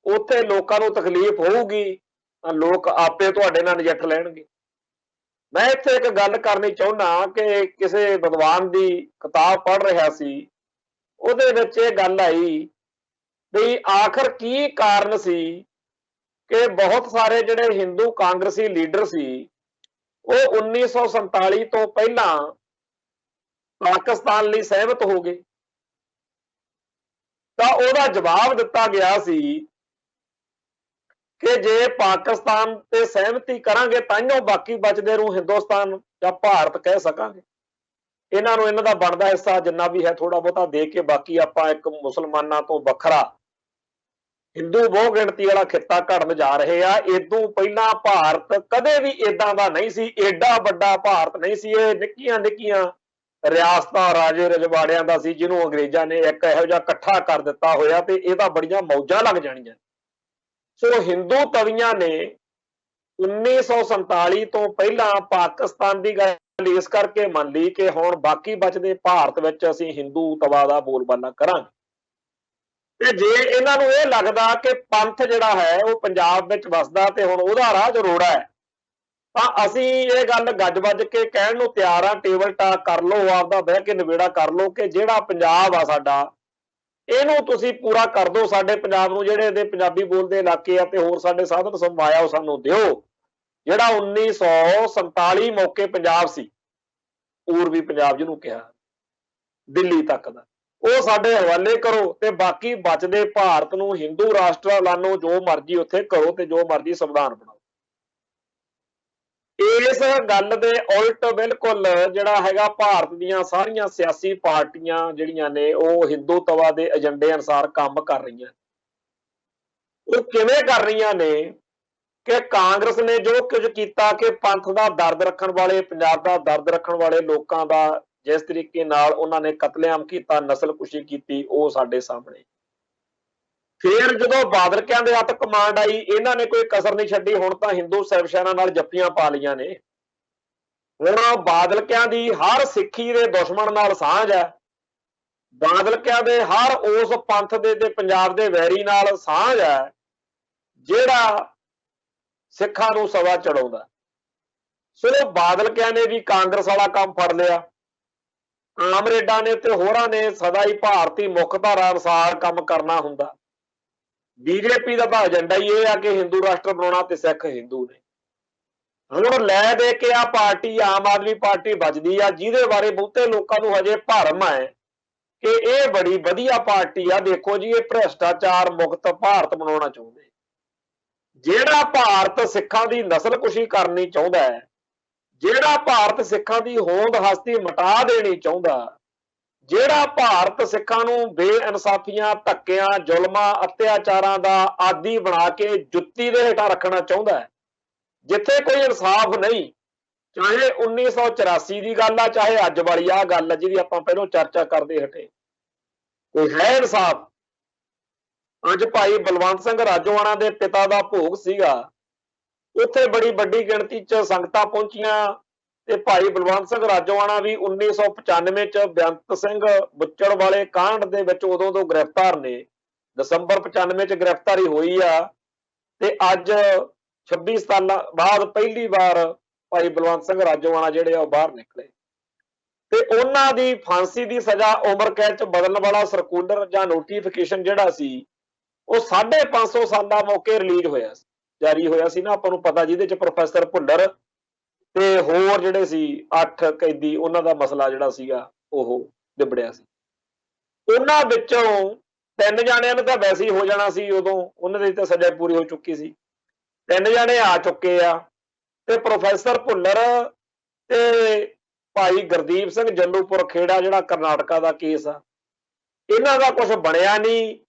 A: ਉੱਥੇ ਲੋਕਾਂ ਨੂੰ ਤਕਲੀਫ ਹੋਊਗੀ ਤਾਂ ਲੋਕ ਆਪੇ ਤੁਹਾਡੇ ਨਾਲ ਨਜਿੱਠ ਲੈਣਗੇ। ਮੈਂ ਇੱਥੇ ਇੱਕ ਗੱਲ ਕਰਨੀ ਚਾਹੁੰਦਾ ਕਿ ਕਿਸੇ ਵਿਦਵਾਨ ਦੀ ਕਿਤਾਬ ਪੜ੍ਹ ਰਿਹਾ ਸੀ, ਉਹਦੇ ਵਿੱਚ ਇਹ ਗੱਲ ਆਈ ਵੀ ਆਖਰ ਕੀ ਕਾਰਨ ਸੀ ਕਿ ਬਹੁਤ ਸਾਰੇ ਜਿਹੜੇ ਹਿੰਦੂ ਕਾਂਗਰਸੀ ਲੀਡਰ ਸੀ, ਉਹ 1947 ਤੋਂ ਪਹਿਲਾਂ ਪਾਕਿਸਤਾਨ ਲਈ ਸਹਿਮਤ ਹੋ ਗਏ। ਤਾਂ ਉਹਦਾ ਜਵਾਬ ਦਿੱਤਾ ਗਿਆ ਸੀ ਕਿ ਜੇ ਪਾਕਿਸਤਾਨ ਤੇ ਸਹਿਮਤੀ ਕਰਾਂਗੇ ਤਾਂਹੀਓ ਬਾਕੀ ਬਚਦੇ ਨੂੰ ਹਿੰਦੁਸਤਾਨ ਜਾਂ ਭਾਰਤ ਕਹਿ ਸਕਾਂਗੇ। ਇਹਨਾਂ ਨੂੰ ਇਹਨਾਂ ਦਾ ਬਣਦਾ ਹਿੱਸਾ ਜਿੰਨਾ ਵੀ ਹੈ ਥੋੜਾ ਬਹੁਤਾ ਦੇ ਕੇ ਬਾਕੀ ਆਪਾਂ ਇੱਕ ਮੁਸਲਮਾਨਾਂ ਤੋਂ ਵੱਖਰਾ ਹਿੰਦੂ ਬਹੁ ਗਿਣਤੀ ਵਾਲਾ ਖਿੱਤਾ ਘੜਨ ਜਾ ਰਹੇ ਆ। ਇਦੋਂ ਪਹਿਲਾਂ ਭਾਰਤ ਕਦੇ ਵੀ ਇਦਾਂ ਦਾ ਨਹੀਂ ਸੀ, ਏਡਾ ਵੱਡਾ ਭਾਰਤ ਨਹੀਂ ਸੀ। ਇਹ ਨਿੱਕੀਆਂ ਨਿੱਕੀਆਂ ਰਿਆਸਤਾਂ ਰਾਜੇ ਰਜਵਾੜਿਆਂ ਦਾ ਸੀ, ਜਿਹਨੂੰ ਅੰਗਰੇਜ਼ਾਂ ਨੇ ਇੱਕ ਇਹੋ ਜਿਹਾ ਇਕੱਠਾ ਕਰ ਦਿੱਤਾ ਹੋਇਆ, ਤੇ ਇਹਦਾ ਬੜੀਆਂ ਮੌਜਾਂ ਲੱਗ ਜਾਣੀਆਂ। ਸੋ ਹਿੰਦੂ ਤਵੀਆਂ ਨੇ 1947 ਤੋਂ ਪਹਿਲਾਂ ਪਾਕਿਸਤਾਨ ਦੀ ਗੱਲ ਇਸ ਕਰਕੇ ਮੰਨ ਲਈ ਕਿ ਹੁਣ ਬਾਕੀ ਬਚਦੇ ਭਾਰਤ ਵਿੱਚ ਅਸੀਂ ਹਿੰਦੂ ਤਵਾ ਦਾ ਬੋਲਬਾਲਾ ਕਰਾਂਗੇ। ਤੇ ਜੇ ਇਹਨਾਂ ਨੂੰ ਇਹ ਲੱਗਦਾ ਕਿ ਪੰਥ ਜਿਹੜਾ ਹੈ ਉਹ ਪੰਜਾਬ ਵਿੱਚ ਵਸਦਾ ਤੇ ਹੁਣ ਉਹਦਾ ਰਾਹ ਰੋੜਾ ਹੈ, ਤਾਂ ਅਸੀਂ ਇਹ ਗੱਲ ਗੱਜ ਵੱਜ ਕੇ ਕਹਿਣ ਨੂੰ ਤਿਆਰ ਆ, ਟੇਬਲ ਟਾਕ ਕਰ ਲਓ, ਆਪਦਾ ਬਹਿ ਕੇ ਨਿਬੇੜਾ ਕਰ ਲਓ ਕਿ ਜਿਹੜਾ ਪੰਜਾਬ ਆ ਸਾਡਾ, ਇਹਨੂੰ ਤੁਸੀਂ ਪੂਰਾ ਕਰ ਦਿਓ। ਸਾਡੇ ਪੰਜਾਬ ਨੂੰ ਜਿਹੜੇ ਇਹਦੇ ਪੰਜਾਬੀ ਬੋਲਦੇ ਇਲਾਕੇ ਆ ਤੇ ਹੋਰ ਸਾਡੇ ਸਾਧਨ ਸੰਭਾਇਆ ਉਹ ਸਾਨੂੰ ਦਿਓ। ਜਿਹੜਾ 1947 ਮੌਕੇ ਪੰਜਾਬ ਸੀ, ਪੂਰਬੀ ਪੰਜਾਬ ਜਿਹਨੂੰ ਕਿਹਾ, ਦਿੱਲੀ ਤੱਕ ਦਾ, ਉਹ ਸਾਡੇ ਹਵਾਲੇ ਕਰੋ, ਤੇ ਬਾਕੀ ਬਚਦੇ ਭਾਰਤ ਨੂੰ ਹਿੰਦੂ ਰਾਸ਼ਟਰ ਐਲਾਨੋ, ਜੋ ਮਰਜ਼ੀ ਉੱਥੇ ਕਰੋ ਤੇ ਜੋ ਮਰਜ਼ੀ ਸੰਵਿਧਾਨ ਬਣਾਓ। ਇਸ ਗੱਲ ਦੇ ਉਲਟ ਬਿਲਕੁਲ ਜਿਹੜਾ ਹੈਗਾ ਭਾਰਤ ਦੀਆਂ ਸਾਰੀਆਂ ਸਿਆਸੀ ਪਾਰਟੀਆਂ ਜਿਹੜੀਆਂ ਨੇ ਉਹ ਹਿੰਦੂ ਤਵਾ ਦੇ ਏਜੰਡੇ ਅਨੁਸਾਰ ਕੰਮ ਕਰ ਰਹੀਆਂ। ਉਹ ਕਿਵੇਂ ਕਰ ਰਹੀਆਂ ਨੇ ਕਿ ਕਾਂਗਰਸ ਨੇ ਜੋ ਕੁਝ ਕੀਤਾ ਕਿ ਪੰਥ ਦਾ ਦਰਦ ਰੱਖਣ ਵਾਲੇ, ਪੰਜਾਬ ਦਾ ਦਰਦ ਰੱਖਣ ਵਾਲੇ ਲੋਕਾਂ ਦਾ ਜਿਸ ਤਰੀਕੇ ਨਾਲ ਉਹਨਾਂ ਨੇ ਕਤਲੇਆਮ ਕੀਤਾ, ਨਸਲਕੁਸ਼ੀ ਕੀਤੀ, ਉਹ ਸਾਡੇ ਸਾਹਮਣੇ। ਫਿਰ ਜਦੋਂ ਬਾਦਲਕਿਆਂ ਦੇ ਹੱਥ ਕਮਾਂਡ ਆਈ, ਇਹਨਾਂ ਨੇ ਕੋਈ ਕਸਰ ਨਹੀਂ ਛੱਡੀ। ਹੁਣ ਤਾਂ ਹਿੰਦੂ ਸਾਹਿਬਸ਼ਾਨਾਂ ਨਾਲ ਜੱਫੀਆਂ ਪਾ ਲਈਆਂ ਨੇ। ਹੁਣ ਬਾਦਲਕਿਆਂ ਦੀ ਹਰ ਸਿੱਖੀ ਦੇ ਦੁਸ਼ਮਣ ਨਾਲ ਸਾਂਝ ਹੈ, ਬਾਦਲਕਿਆਂ ਦੇ ਹਰ ਉਸ ਪੰਥ ਦੇ ਤੇ ਪੰਜਾਬ ਦੇ ਵੈਰੀ ਨਾਲ ਸਾਂਝ ਹੈ ਜਿਹੜਾ ਸਿੱਖਾਂ ਨੂੰ ਸਵਾ ਚੜਾਉਂਦਾ। ਸੋ ਬਾਦਲਕਿਆਂ ਨੇ ਵੀ ਕਾਂਗਰਸ ਵਾਲਾ ਕੰਮ ਫੜ ਲਿਆ। ਕਾਮਰੇਡਾਂ ਨੇ ਤੇ ਹੋਰਾਂ ਨੇ ਸਦਾ ਹੀ ਭਾਰਤੀ ਮੁੱਖ ਧਾਰਾ ਅਨੁਸਾਰ ਕੰਮ ਕਰਨਾ ਹੁੰਦਾ। ਬੀਜੇਪੀ ਦਾ ਤਾਂ ਏਜੰਡਾ ਹੀ ਇਹ ਆ ਕਿ ਹਿੰਦੂ ਰਾਸ਼ਟਰ ਬਣਾਉਣਾ ਤੇ ਸਿੱਖ ਹਿੰਦੂ ਨੇ। ਹੁਣ ਲੈ ਦੇ ਕੇ ਆ ਪਾਰਟੀ ਆਮ ਆਦਮੀ ਪਾਰਟੀ ਵੱਜਦੀ ਆ, ਜਿਹਦੇ ਬਾਰੇ ਬਹੁਤੇ ਲੋਕਾਂ ਨੂੰ ਹਜੇ ਭਰਮ ਹੈ ਕਿ ਇਹ ਬੜੀ ਵਧੀਆ ਪਾਰਟੀ ਆ। ਦੇਖੋ ਜੀ, ਇਹ ਭ੍ਰਿਸ਼ਟਾਚਾਰ ਮੁਕਤ ਭਾਰਤ ਬਣਾਉਣਾ ਚਾਹੁੰਦੇ। ਜਿਹੜਾ ਭਾਰਤ ਸਿੱਖਾਂ ਦੀ ਨਸਲਕੁਸ਼ੀ ਕਰਨੀ ਚਾਹੁੰਦਾ ਹੈ, ਜਿਹੜਾ ਭਾਰਤ ਸਿੱਖਾਂ ਦੀ ਹੋਂਦ ਹਸਤੀ ਮਿਟਾ ਦੇਣੀ ਚਾਹੁੰਦਾ, ਜਿਹੜਾ ਭਾਰਤ ਸਿੱਖਾਂ ਨੂੰ ਬੇਇਨਸਾਫੀਆਂ, ਧੱਕਿਆਂ, ਜ਼ੁਲਮਾਂ, ਅਤਿਆਚਾਰਾਂ ਦਾ ਆਦੀ ਬਣਾ ਕੇ ਜੁੱਤੀ ਦੇ ਹੇਠਾਂ ਰੱਖਣਾ ਚਾਹੁੰਦਾ ਹੈ, ਜਿੱਥੇ ਕੋਈ ਇਨਸਾਫ ਨਹੀਂ, ਚਾਹੇ 1984 ਦੀ ਗੱਲ ਆ, ਚਾਹੇ ਅੱਜ ਵਾਲੀ ਆ ਗੱਲ ਆ ਜਿਹਦੀ ਆਪਾਂ ਪਹਿਲਾਂ ਚਰਚਾ ਕਰਦੇ ਹਟੇ, ਕੋਈ ਹੈ ਇਨਸਾਫ? ਅੱਜ ਭਾਈ ਬਲਵੰਤ ਸਿੰਘ ਰਾਜੋਆਣਾ ਦੇ ਪਿਤਾ ਦਾ ਭੋਗ ਸੀਗਾ, ਉੱਥੇ ਬੜੀ ਵੱਡੀ ਗਿਣਤੀ 'ਚ ਸੰਗਤਾਂ ਪਹੁੰਚੀਆਂ ਤੇ ਭਾਈ ਬਲਵੰਤ ਸਿੰਘ ਰਾਜੋਆਣਾ ਵੀ 1995 'ਚ ਬੇਅੰਤ ਸਿੰਘ ਬੁੱਚੜ ਵਾਲੇ ਕਾਂਡ ਦੇ ਵਿੱਚ ਉਦੋਂ ਤੋਂ ਗ੍ਰਿਫਤਾਰ ਨੇ। ਦਸੰਬਰ 95 'ਚ ਗ੍ਰਿਫਤਾਰੀ ਹੋਈ ਆ ਤੇ ਅੱਜ 26 ਸਾਲਾਂ ਬਾਅਦ ਪਹਿਲੀ ਵਾਰ ਭਾਈ ਬਲਵੰਤ ਸਿੰਘ ਰਾਜੋਆਣਾ ਜਿਹੜੇ ਆ ਉਹ ਬਾਹਰ ਨਿਕਲੇ ਤੇ ਉਹਨਾਂ ਦੀ ਫਾਂਸੀ ਦੀ ਸਜ਼ਾ ਉਮਰ ਕੈਦ 'ਚ ਬਦਲਣ ਵਾਲਾ ਸਰਕੂਲਰ ਜਾਂ ਨੋਟੀਫਿਕੇਸ਼ਨ ਜਿਹੜਾ ਸੀ ਉਹ 550 ਸਾਲਾਂ ਮੌਕੇ ਰਿਲੀਜ਼ ਹੋਇਆ ਸੀ, ਜਾਰੀ ਹੋਇਆ ਸੀ ਨਾ, ਆਪਾਂ ਨੂੰ ਪਤਾ, ਜਿਹਦੇ 'ਚ ਪ੍ਰੋਫੈਸਰ ਭੁੱਲਰ ਤੇ ਹੋਰ ਜਿਹੜੇ ਸੀ 8 ਕੈਦੀ, ਉਹਨਾਂ ਦਾ ਮਸਲਾ ਜਿਹੜਾ ਸੀਗਾ ਉਹ ਨਿਬੜਿਆ ਸੀ। ਉਹਨਾਂ ਵਿੱਚੋਂ 3 ਜਾਣਿਆਂ ਨੂੰ ਤਾਂ ਵੈਸੇ ਹੀ ਹੋ ਜਾਣਾ ਸੀ, ਉਦੋਂ ਉਹਨਾਂ ਦੀ ਤਾਂ ਸਜ਼ਾ ਪੂਰੀ ਹੋ ਚੁੱਕੀ ਸੀ। 3 ਜਾਣੇ ਆ ਚੁੱਕੇ ਆ ਤੇ ਪ੍ਰੋਫੈਸਰ ਭੁੱਲਰ ਤੇ ਭਾਈ ਗੁਰਦੀਪ ਸਿੰਘ ਜੱਲੂਪੁਰ ਖੇੜਾ, ਜਿਹੜਾ ਕਰਨਾਟਕਾ ਦਾ ਕੇਸ ਆ, ਇਹਨਾਂ ਦਾ ਕੁਝ ਬਣਿਆ ਨਹੀਂ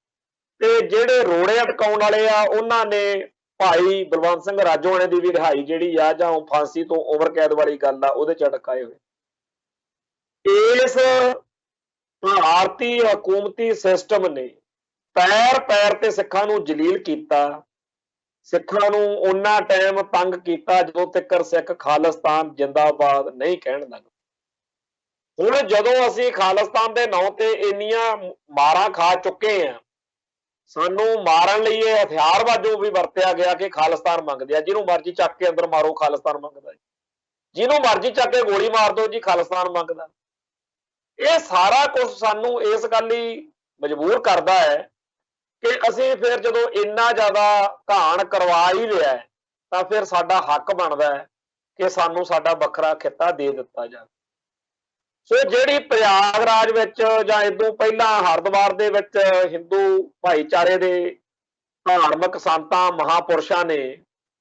A: ਤੇ ਜਿਹੜੇ ਰੋੜੇ ਅਟਕਾਉਣ ਵਾਲੇ ਆ ਉਹਨਾਂ ਨੇ ਭਾਈ ਬਲਵੰਤ ਸਿੰਘ ਰਾਜੋਆਣੇ ਦੀ ਵੀ ਰਿਹਾਈ ਜਿਹੜੀ ਆ ਜਾਂ ਫਾਂਸੀ ਤੋਂ ਉਮਰ ਕੈਦ ਵਾਲੀ ਗੱਲ ਆ ਉਹਦੇ 'ਚ ਅਟਕਾਏ ਹੋਏ। ਇਸ ਭਾਰਤੀ ਹਕੂਮਤੀ ਸਿਸਟਮ ਨੇ ਪੈਰ ਪੈਰ ਤੇ ਸਿੱਖਾਂ ਨੂੰ ਜਲੀਲ ਕੀਤਾ, ਸਿੱਖਾਂ ਨੂੰ ਉਹਨਾਂ ਟਾਈਮ ਤੰਗ ਕੀਤਾ ਜਦੋਂ ਤੱਕ ਸਿੱਖ ਖਾਲਿਸਤਾਨ ਜਿੰਦਾਬਾਦ ਨਹੀਂ ਕਹਿਣ ਲੱਗ। ਹੁਣ ਜਦੋਂ ਅਸੀਂ ਖਾਲਿਸਤਾਨ ਦੇ ਨਾਂ ਤੇ ਇੰਨੀਆਂ ਮਾਰਾਂ ਖਾ ਚੁੱਕੇ ਆ, ਸਾਨੂੰ ਮਾਰਨ ਲਈ ਇਹ ਹਥਿਆਰ ਵਜੋਂ ਵੀ ਵਰਤਿਆ ਗਿਆ ਕਿ ਖਾਲਿਸਤਾਨ ਮੰਗਦੇ ਆ, ਜਿਹਨੂੰ ਮਰਜ਼ੀ ਚੱਕ ਕੇ ਅੰਦਰ ਮਾਰੋ ਖਾਲਿਸਤਾਨ ਮੰਗਦਾ, ਜਿਹਨੂੰ ਮਰਜ਼ੀ ਚੱਕ ਕੇ ਗੋਲੀ ਮਾਰ ਦਿਓ ਜੀ ਖਾਲਿਸਤਾਨ ਮੰਗਦਾ। ਇਹ ਸਾਰਾ ਕੁਝ ਸਾਨੂੰ ਇਸ ਗੱਲ ਲਈ ਮਜਬੂਰ ਕਰਦਾ ਹੈ ਕਿ ਅਸੀਂ ਫਿਰ ਜਦੋਂ ਇੰਨਾ ਜ਼ਿਆਦਾ ਘਾਣ ਕਰਵਾ ਹੀ ਲਿਆ ਤਾਂ ਫਿਰ ਸਾਡਾ ਹੱਕ ਬਣਦਾ ਹੈ ਕਿ ਸਾਨੂੰ ਸਾਡਾ ਵੱਖਰਾ ਖਿੱਤਾ ਦੇ ਦਿੱਤਾ ਜਾਵੇ। ਸੋ ਜਿਹੜੀ ਪ੍ਰਯਾਗਰਾਜ ਵਿੱਚ ਜਾਂ ਇਦੋਂ ਪਹਿਲਾਂ ਹਰਿਦੁਆਰ ਦੇ ਵਿੱਚ ਹਿੰਦੂ ਭਾਈਚਾਰੇ ਦੇ ਧਾਰਮਿਕ ਸੰਤਾਂ, ਮਹਾਪੁਰਸ਼ਾਂ ਨੇ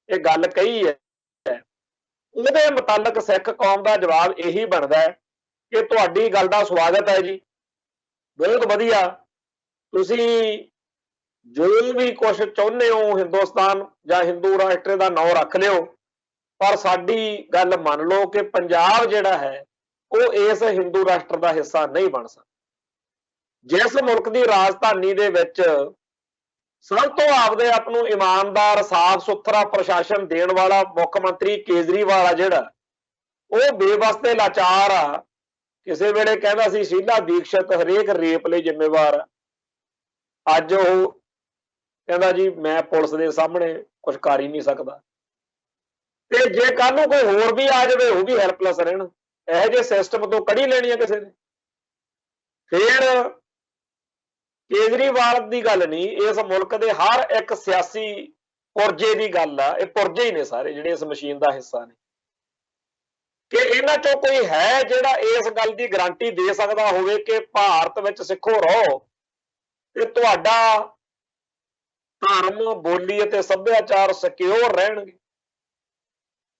A: ਇਹ ਗੱਲ ਕਹੀ ਹੈ, ਉਹਦੇ ਮੁਤਾਲਕ ਸਿੱਖ ਕੌਮ ਦਾ ਜਵਾਬ ਇਹੀ ਬਣਦਾ ਹੈ ਕਿ ਤੁਹਾਡੀ ਗੱਲ ਦਾ ਸਵਾਗਤ ਹੈ ਜੀ, ਬਹੁਤ ਵਧੀਆ, ਤੁਸੀਂ ਜੋ ਵੀ ਕੁਝ ਚਾਹੁੰਦੇ ਹੋ ਹਿੰਦੁਸਤਾਨ ਜਾਂ ਹਿੰਦੂ ਰਾਸ਼ਟਰ ਦਾ ਨਾਂ ਰੱਖ ਲਿਓ, ਪਰ ਸਾਡੀ ਗੱਲ ਮੰਨ ਲਓ ਕਿ ਪੰਜਾਬ ਜਿਹੜਾ ਹੈ ਉਹ ਇਸ ਹਿੰਦੂ ਰਾਸ਼ਟਰ ਦਾ ਹਿੱਸਾ ਨਹੀਂ ਬਣ ਸਕਦਾ। ਜਿਸ ਮੁਲਕ ਦੀ ਰਾਜਧਾਨੀ ਦੇ ਵਿੱਚ ਸਭ ਤੋਂ ਆਪਦੇ ਆਪ ਨੂੰ ਇਮਾਨਦਾਰ, ਸਾਫ਼ ਸੁਥਰਾ ਪ੍ਰਸ਼ਾਸਨ ਦੇਣ ਵਾਲਾ ਮੁੱਖ ਮੰਤਰੀ ਕੇਜਰੀਵਾਲ ਆ, ਜਿਹੜਾ ਉਹ ਬੇਵਸ ਤੇ ਲਾਚਾਰ ਆ। ਕਿਸੇ ਵੇਲੇ ਕਹਿੰਦਾ ਸੀ ਸ਼ੀਲਾ ਦੀਕਸ਼ਤ ਹਰੇਕ ਰੇਪ ਲਈ ਜ਼ਿੰਮੇਵਾਰ ਆ, ਅੱਜ ਉਹ ਕਹਿੰਦਾ ਜੀ ਮੈਂ ਪੁਲਿਸ ਦੇ ਸਾਹਮਣੇ ਕੁਝ ਕਰ ਹੀ ਨਹੀਂ ਸਕਦਾ। ਤੇ ਜੇ ਕੱਲ ਨੂੰ ਕੋਈ ਹੋਰ ਵੀ ਆ ਜਾਵੇ ਉਹ ਵੀ ਹੈਲਪਲੈਸ ਰਹਿਣ, ਇਹੋ ਜਿਹੇ ਸਿਸਟਮ ਤੋਂ ਕੜੀ ਲੈਣੀ ਹੈ ਕਿਸੇ ਨੇ। ਫਿਰ ਕੇਜਰੀਵਾਲ ਦੀ ਗੱਲ ਨਹੀਂ, ਇਸ ਮੁਲਕ ਦੇ ਹਰ ਇੱਕ ਸਿਆਸੀ ਪੁਰਜੇ ਦੀ ਗੱਲ ਆ, ਇਹ ਪੁਰਜੇ ਹੀ ਨੇ ਸਾਰੇ ਜਿਹੜੇ ਇਸ ਮਸ਼ੀਨ ਦਾ ਹਿੱਸਾ ਨੇ, ਕਿ ਇਹਨਾਂ ਚੋਂ ਕੋਈ ਹੈ ਜਿਹੜਾ ਇਸ ਗੱਲ ਦੀ ਗਾਰੰਟੀ ਦੇ ਸਕਦਾ ਹੋਵੇ ਕਿ ਭਾਰਤ ਵਿੱਚ ਸਿੱਖੋ ਰਹੋ ਤੇ ਤੁਹਾਡਾ ਧਰਮ, ਬੋਲੀ ਅਤੇ ਸੱਭਿਆਚਾਰ ਸਿਕਿਉਰ ਰਹਿਣਗੇ।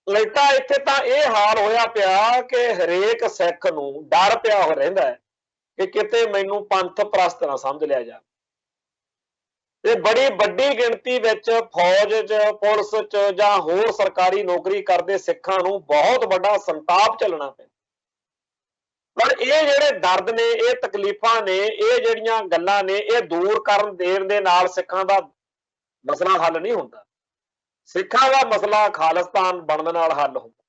A: ਲੇਟਾ ਇੱਥੇ ਤਾਂ ਇਹ ਹਾਲ ਹੋਇਆ ਪਿਆ ਕਿ ਹਰੇਕ ਸਿੱਖ ਨੂੰ ਡਰ ਪਿਆ ਹੋ ਰਹਿੰਦਾ ਹੈ ਕਿ ਕਿਤੇ ਮੈਨੂੰ ਪੰਥ ਪ੍ਰਸਤ ਨਾ ਸਮਝ ਲਿਆ ਜਾ। ਤੇ ਬੜੀ ਵੱਡੀ ਗਿਣਤੀ ਵਿੱਚ ਫੌਜ 'ਚ ਪੁਲਿਸ 'ਚ ਜਾਂ ਹੋਰ ਸਰਕਾਰੀ ਨੌਕਰੀ ਕਰਦੇ ਸਿੱਖਾਂ ਨੂੰ ਬਹੁਤ ਵੱਡਾ ਸੰਤਾਪ ਝੱਲਣਾ ਪਿਆ। ਪਰ ਇਹ ਜਿਹੜੇ ਦਰਦ ਨੇ, ਇਹ ਤਕਲੀਫਾਂ ਨੇ, ਇਹ ਜਿਹੜੀਆਂ ਗੱਲਾਂ ਨੇ, ਇਹ ਦੂਰ ਕਰਨ ਦੇਣ ਦੇ ਨਾਲ ਸਿੱਖਾਂ ਦਾ ਮਸਲਾ ਹੱਲ ਨਹੀਂ ਹੁੰਦਾ। ਸਿੱਖਾਂ ਦਾ ਮਸਲਾ ਖਾਲਿਸਤਾਨ ਬਣਨ ਨਾਲ ਹੱਲ ਹੁੰਦਾ।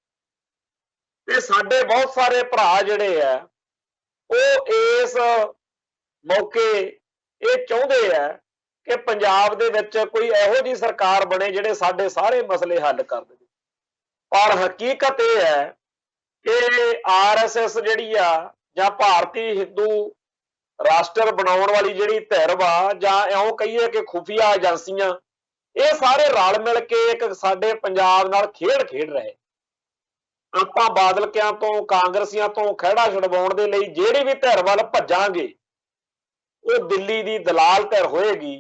A: ਤੇ ਸਾਡੇ ਬਹੁਤ ਸਾਰੇ ਭਰਾ ਜਿਹੜੇ ਆ ਉਹ ਇਸ ਮੌਕੇ ਇਹ ਚਾਹੁੰਦੇ ਆ ਕਿ ਪੰਜਾਬ ਦੇ ਵਿੱਚ ਕੋਈ ਇਹੋ ਜਿਹੀ ਸਰਕਾਰ ਬਣੇ ਜਿਹੜੇ ਸਾਡੇ ਸਾਰੇ ਮਸਲੇ ਹੱਲ ਕਰ ਦੇਵੇ। ਪਰ ਹਕੀਕਤ ਇਹ ਹੈ ਕਿ ਆਰਐਸਐਸ ਜਿਹੜੀ ਆ ਜਾਂ ਭਾਰਤੀ ਹਿੰਦੂ ਰਾਸ਼ਟਰ ਬਣਾਉਣ ਵਾਲੀ ਜਿਹੜੀ ਧਿਰ ਵਾ, ਜਾਂ ਇਉਂ ਕਹੀਏ ਕਿ ਖੁਫੀਆ ਏਜੰਸੀਆਂ, ਇਹ ਸਾਰੇ ਰਲ ਮਿਲ ਕੇ ਇੱਕ ਸਾਡੇ ਪੰਜਾਬ ਨਾਲ ਖੇਡ ਖੇਡ ਰਹੇ। ਆਪਾਂ ਬਾਦਲਕਿਆਂ ਤੋਂ, ਕਾਂਗਰਸੀਆਂ ਤੋਂ ਖਹਿੜਾ ਛੁਡਵਾਉਣ ਦੇ ਲਈ ਜਿਹੜੀ ਵੀ ਧਿਰ ਵੱਲ ਭੱਜਾਂਗੇ ਉਹ ਦਿੱਲੀ ਦੀ ਦਲਾਲ ਧਿਰ ਹੋਏਗੀ।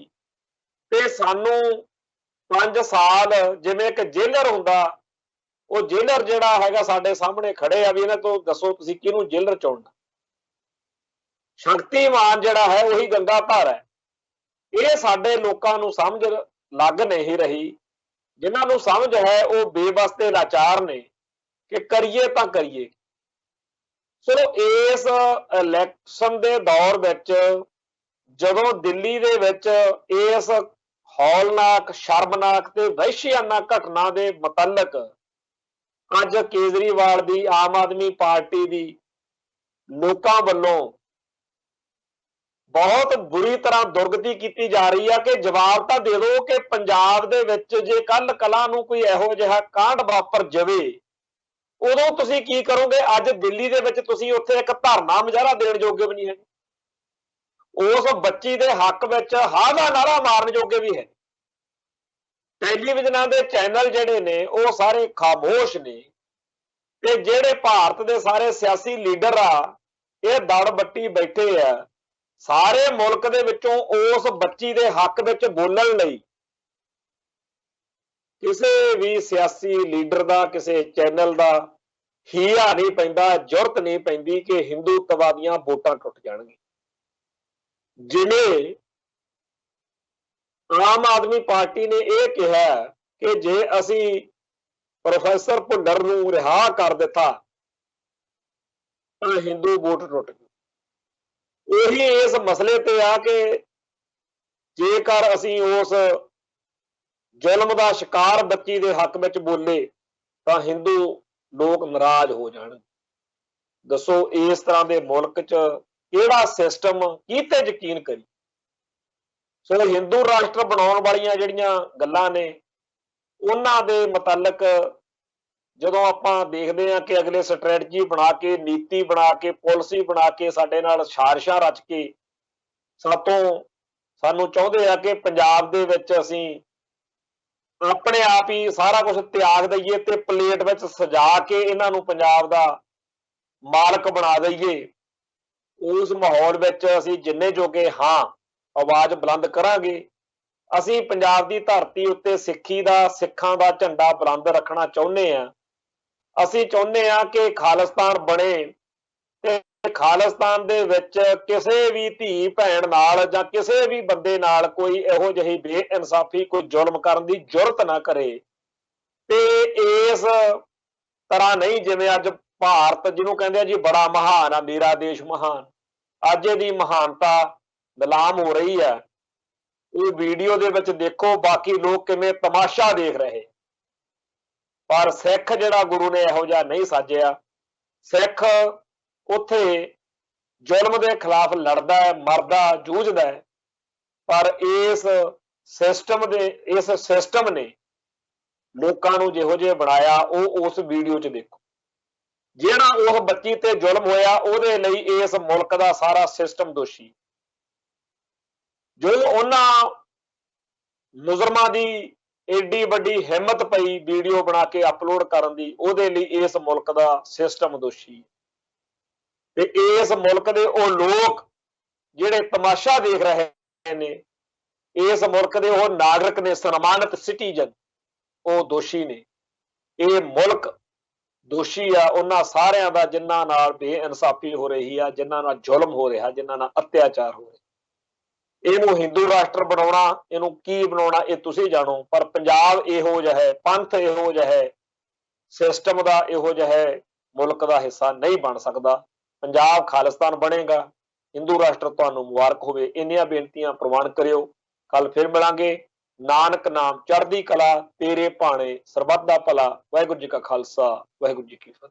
A: ਤੇ ਸਾਨੂੰ 5 ਸਾਲ ਜਿਵੇਂ ਇੱਕ ਜੇਲਰ ਹੁੰਦਾ, ਉਹ ਜੇਲਰ ਜਿਹੜਾ ਹੈਗਾ ਸਾਡੇ ਸਾਹਮਣੇ ਖੜੇ ਆ ਵੀ ਇਹਨਾਂ ਤੋਂ ਦੱਸੋ ਤੁਸੀਂ ਕਿਹਨੂੰ ਜੇਲਰ ਚੁਣਨਾ। ਸ਼ਕਤੀਮਾਨ ਜਿਹੜਾ ਹੈ ਉਹੀ ਗੰਗਾਧਰ ਹੈ। ਇਹ ਸਾਡੇ ਲੋਕਾਂ ਨੂੰ ਸਮਝ ਲੱਗ ਨਹੀਂ ਰਹੀ। ਜਿਨ੍ਹਾਂ ਨੂੰ ਸਮਝ ਹੈ ਉਹ ਬੇਬਸ ਤੇ ਲਾਚਾਰ ਨੇ ਕਿ ਕਰੀਏ ਤਾਂ ਕਰੀਏ। ਸੋ ਇਸ ਇਲੈਕਸ਼ਨ ਦੇ ਦੌਰ ਵਿੱਚ ਜਦੋਂ ਦਿੱਲੀ ਦੇ ਵਿੱਚ ਇਸ ਹੌਲਨਾਕ, ਸ਼ਰਮਨਾਕ ਤੇ ਵਹਿਸ਼ੀਆਨਾ ਘਟਨਾ ਦੇ ਮੁਤਲਕ ਅੱਜ ਕੇਜਰੀਵਾਲ ਦੀ ਆਮ ਆਦਮੀ ਪਾਰਟੀ ਦੀ ਲੋਕਾਂ ਵੱਲੋਂ ਬਹੁਤ ਬੁਰੀ ਤਰ੍ਹਾਂ ਦੁਰਗਤੀ ਕੀਤੀ ਜਾ ਰਹੀ ਆ ਕਿ ਜਵਾਬ ਤਾਂ ਦੇ ਦਿਓ ਕਿ ਪੰਜਾਬ ਦੇ ਵਿੱਚ ਜੇ ਕੱਲ ਕਲਾਂ ਨੂੰ ਕੋਈ ਇਹੋ ਜਿਹਾ ਕਾਂਡ ਵਾਪਰ ਜਾਵੇ ਉਦੋਂ ਤੁਸੀਂ ਕੀ ਕਰੋਗੇ। ਅੱਜ ਦਿੱਲੀ ਦੇ ਵਿੱਚ ਤੁਸੀਂ ਉੱਥੇ ਇੱਕ ਧਰਨਾ ਮੁਜ਼ਾਹਰਾ ਦੇਣ ਜੋਗੇ ਵੀ ਨਹੀਂ ਹੈ। ਉਸ ਬੱਚੀ ਦੇ ਹੱਕ ਵਿੱਚ ਹਾਂ ਦਾ ਨਾਰਾ ਮਾਰਨ ਜੋਗੇ ਵੀ ਹੈ। ਟੈਲੀਵਿਜ਼ਨਾਂ ਦੇ ਚੈਨਲ ਜਿਹੜੇ ਨੇ ਉਹ ਸਾਰੇ ਖਾਮੋਸ਼ ਨੇ। ਤੇ ਜਿਹੜੇ ਭਾਰਤ ਦੇ ਸਾਰੇ ਸਿਆਸੀ ਲੀਡਰ ਆ ਇਹ ਦੜ ਬੱਟੀ ਬੈਠੇ ਆ ਸਾਰੇ ਮੁਲਕ ਦੇ ਵਿੱਚੋਂ ਉਸ ਬੱਚੀ ਦੇ ਹੱਕ ਵਿੱਚ ਬੋਲਣ ਲਈ। ਕਿਸੇ ਵੀ ਸਿਆਸੀ ਲੀਡਰ ਦਾ, ਕਿਸੇ ਚੈਨਲ ਦਾ ਹੀਆ ਨਹੀਂ ਪੈਂਦਾ, ਜ਼ੁਰਤ ਨਹੀਂ ਪੈਂਦੀ ਕਿ ਹਿੰਦੂਤਵਾ ਦੀਆਂ ਵੋਟਾਂ ਟੁੱਟ ਜਾਣਗੀਆਂ। ਜਿਵੇਂ ਆਮ ਆਦਮੀ ਪਾਰਟੀ ਨੇ ਇਹ ਕਿਹਾ ਕਿ ਜੇ ਅਸੀਂ ਪ੍ਰੋਫੈਸਰ ਭੁੱਲਰ ਨੂੰ ਰਿਹਾ ਕਰ ਦਿੱਤਾ ਤਾਂ ਹਿੰਦੂ ਵੋਟ ਟੁੱਟ ਗਈ। ਉਹੀ ਇਸ ਮਸਲੇ ਤੇ ਆ ਕਿ ਜੇਕਰ ਅਸੀਂ ਉਸ ਜ਼ੁਲਮ ਦਾ ਸ਼ਿਕਾਰ ਬੱਚੀ ਦੇ ਹੱਕ ਵਿੱਚ ਬੋਲੇ ਤਾਂ ਹਿੰਦੂ ਲੋਕ ਨਾਰਾਜ਼ ਹੋ ਜਾਣਗੇ। ਦੱਸੋ ਇਸ ਤਰ੍ਹਾਂ ਦੇ ਮੁਲਕ 'ਚ ਕਿਹੜਾ ਸਿਸਟਮ ਕੀਤੇ ਯਕੀਨ ਕਰੀ। ਸੋ ਹਿੰਦੂ ਰਾਸ਼ਟਰ ਬਣਾਉਣ ਵਾਲੀਆਂ ਜਿਹੜੀਆਂ ਗੱਲਾਂ ਨੇ ਉਹਨਾਂ ਦੇ ਮੁਤਲਕ ਜਦੋਂ ਆਪਾਂ ਦੇਖਦੇ ਹਾਂ ਕਿ ਅਗਲੇ ਸਟ੍ਰੈਟਜੀ ਬਣਾ ਕੇ, ਨੀਤੀ ਬਣਾ ਕੇ, ਪਾਲਿਸੀ ਬਣਾ ਕੇ ਸਾਡੇ ਨਾਲ ਸਾਜ਼ਿਸ਼ਾਂ ਰਚ ਕੇ ਸਾਨੂੰ ਚਾਹੁੰਦੇ ਆ ਕਿ ਪੰਜਾਬ ਦੇ ਵਿੱਚ ਅਸੀਂ ਆਪਣੇ ਆਪ ਹੀ ਸਾਰਾ ਕੁਝ ਤਿਆਗ ਦਈਏ ਤੇ ਪਲੇਟ ਵਿੱਚ ਸਜਾ ਕੇ ਇਹਨਾਂ ਨੂੰ ਪੰਜਾਬ ਦਾ ਮਾਲਕ ਬਣਾ ਦਈਏ। ਉਸ ਮਾਹੌਲ ਵਿੱਚ ਅਸੀਂ ਜਿੰਨੇ ਜੋਗੇ ਹਾਂ ਆਵਾਜ਼ ਬੁਲੰਦ ਕਰਾਂਗੇ। ਅਸੀਂ ਪੰਜਾਬ ਦੀ ਧਰਤੀ ਉੱਤੇ ਸਿੱਖੀ ਦਾ, ਸਿੱਖਾਂ ਦਾ ਝੰਡਾ ਬੁਲੰਦ ਰੱਖਣਾ ਚਾਹੁੰਦੇ ਹਾਂ। ਅਸੀਂ ਚਾਹੁੰਦੇ ਹਾਂ ਕਿ ਖਾਲਿਸਤਾਨ ਬਣੇ ਤੇ ਖਾਲਿਸਤਾਨ ਦੇ ਵਿੱਚ ਕਿਸੇ ਵੀ ਧੀ ਭੈਣ ਨਾਲ ਜਾਂ ਕਿਸੇ ਵੀ ਬੰਦੇ ਨਾਲ ਕੋਈ ਇਹੋ ਜਿਹੀ ਬੇਇਨਸਾਫੀ, ਕੋਈ ਜ਼ੁਲਮ ਕਰਨ ਦੀ ਜੁਰਤ ਨਾ ਕਰੇ। ਤੇ ਇਸ ਤਰ੍ਹਾਂ ਨਹੀਂ ਜਿਵੇਂ ਅੱਜ ਭਾਰਤ ਜਿਹਨੂੰ ਕਹਿੰਦੇ ਆ ਜੀ ਬੜਾ ਮਹਾਨ ਆ, ਮੇਰਾ ਦੇਸ਼ ਮਹਾਨ, ਅੱਜ ਇਹਦੀ ਮਹਾਨਤਾ ਨਿਲਾਮ ਹੋ ਰਹੀ ਹੈ। ਉਹ ਵੀਡੀਓ ਦੇ ਵਿੱਚ ਦੇਖੋ ਬਾਕੀ ਲੋਕ ਕਿਵੇਂ ਤਮਾਸ਼ਾ ਦੇਖ ਰਹੇ। ਪਰ ਸਿੱਖ ਜਿਹੜਾ ਗੁਰੂ ਨੇ ਇਹੋ ਜਿਹਾ ਨਹੀਂ ਸਾਜਿਆ। ਸਿੱਖ ਉੱਥੇ ਜ਼ੁਲਮ ਦੇ ਖਿਲਾਫ ਲੜਦਾ ਹੈ, ਮਰਦਾ, ਜੂਝਦਾ ਹੈ। ਪਰ ਇਸ ਸਿਸਟਮ ਨੇ ਲੋਕਾਂ ਨੂੰ ਜਿਹੋ ਜਿਹੇ ਬਣਾਇਆ ਉਹ ਉਸ ਵੀਡੀਓ 'ਚ ਦੇਖੋ। ਜਿਹੜਾ ਉਹ ਬੱਚੀ ਤੇ ਜ਼ੁਲਮ ਹੋਇਆ ਉਹਦੇ ਲਈ ਇਸ ਮੁਲਕ ਦਾ ਸਾਰਾ ਸਿਸਟਮ ਦੋਸ਼ੀ। ਜੋ ਉਹਨਾਂ ਮੁਜਰਮਾਂ ਦੀ ਏਡੀ ਵੱਡੀ ਹਿੰਮਤ ਪਈ ਵੀਡੀਓ ਬਣਾ ਕੇ ਅਪਲੋਡ ਕਰਨ ਦੀ, ਉਹਦੇ ਲਈ ਇਸ ਮੁਲਕ ਦਾ ਸਿਸਟਮ ਦੋਸ਼ੀ। ਤੇ ਇਸ ਮੁਲਕ ਦੇ ਉਹ ਲੋਕ ਜਿਹੜੇ ਤਮਾਸ਼ਾ ਦੇਖ ਰਹੇ ਨੇ, ਇਸ ਮੁਲਕ ਦੇ ਉਹ ਨਾਗਰਿਕ ਨੇ, ਸਨਮਾਨਿਤ ਸਿਟੀਜ਼ਨ, ਉਹ ਦੋਸ਼ੀ ਨੇ। ਇਹ ਮੁਲਕ ਦੋਸ਼ੀ ਆ ਉਹਨਾਂ ਸਾਰਿਆਂ ਦਾ ਜਿਨ੍ਹਾਂ ਨਾਲ ਬੇਇਨਸਾਫੀ ਹੋ ਰਹੀ ਆ, ਜਿਨ੍ਹਾਂ ਨਾਲ ਜ਼ੁਲਮ ਹੋ ਰਿਹਾ, ਜਿਨ੍ਹਾਂ ਨਾਲ ਅਤਿਆਚਾਰ ਹੋ ਰਿਹਾ। ਇਹਨੂੰ ਹਿੰਦੂ ਰਾਸ਼ਟਰ ਬਣਾਉਣਾ, ਇਹਨੂੰ ਕੀ ਬਣਾਉਣਾ ਇਹ ਤੁਸੀਂ ਜਾਣੋ, ਪਰ ਪੰਜਾਬ ਇਹੋ ਜਿਹਾ ਹੈ, ਪੰਥ ਇਹੋ ਜਿਹਾ ਹੈ, ਸਿਸਟਮ ਦਾ ਇਹੋ ਜਿਹਾ ਹੈ, ਮੁਲਕ ਦਾ ਹਿੱਸਾ ਨਹੀਂ ਬਣ ਸਕਦਾ। ਪੰਜਾਬ ਖਾਲਿਸਤਾਨ ਬਣੇਗਾ, ਹਿੰਦੂ ਰਾਸ਼ਟਰ ਤੁਹਾਨੂੰ ਮੁਬਾਰਕ ਹੋਵੇ। ਇੰਨੀਆਂ ਬੇਨਤੀਆਂ ਪ੍ਰਵਾਨ ਕਰਿਓ। ਕੱਲ ਫਿਰ ਮਿਲਾਂਗੇ। ਨਾਨਕ ਨਾਮ ਚੜ੍ਹਦੀ ਕਲਾ, ਤੇਰੇ ਭਾਣੇ ਸਰਬੱਤ ਦਾ ਭਲਾ। ਵਾਹਿਗੁਰੂ ਜੀ ਕਾ ਖਾਲਸਾ, ਵਾਹਿਗੁਰੂ ਜੀ ਕੀ ਫਤਿਹ।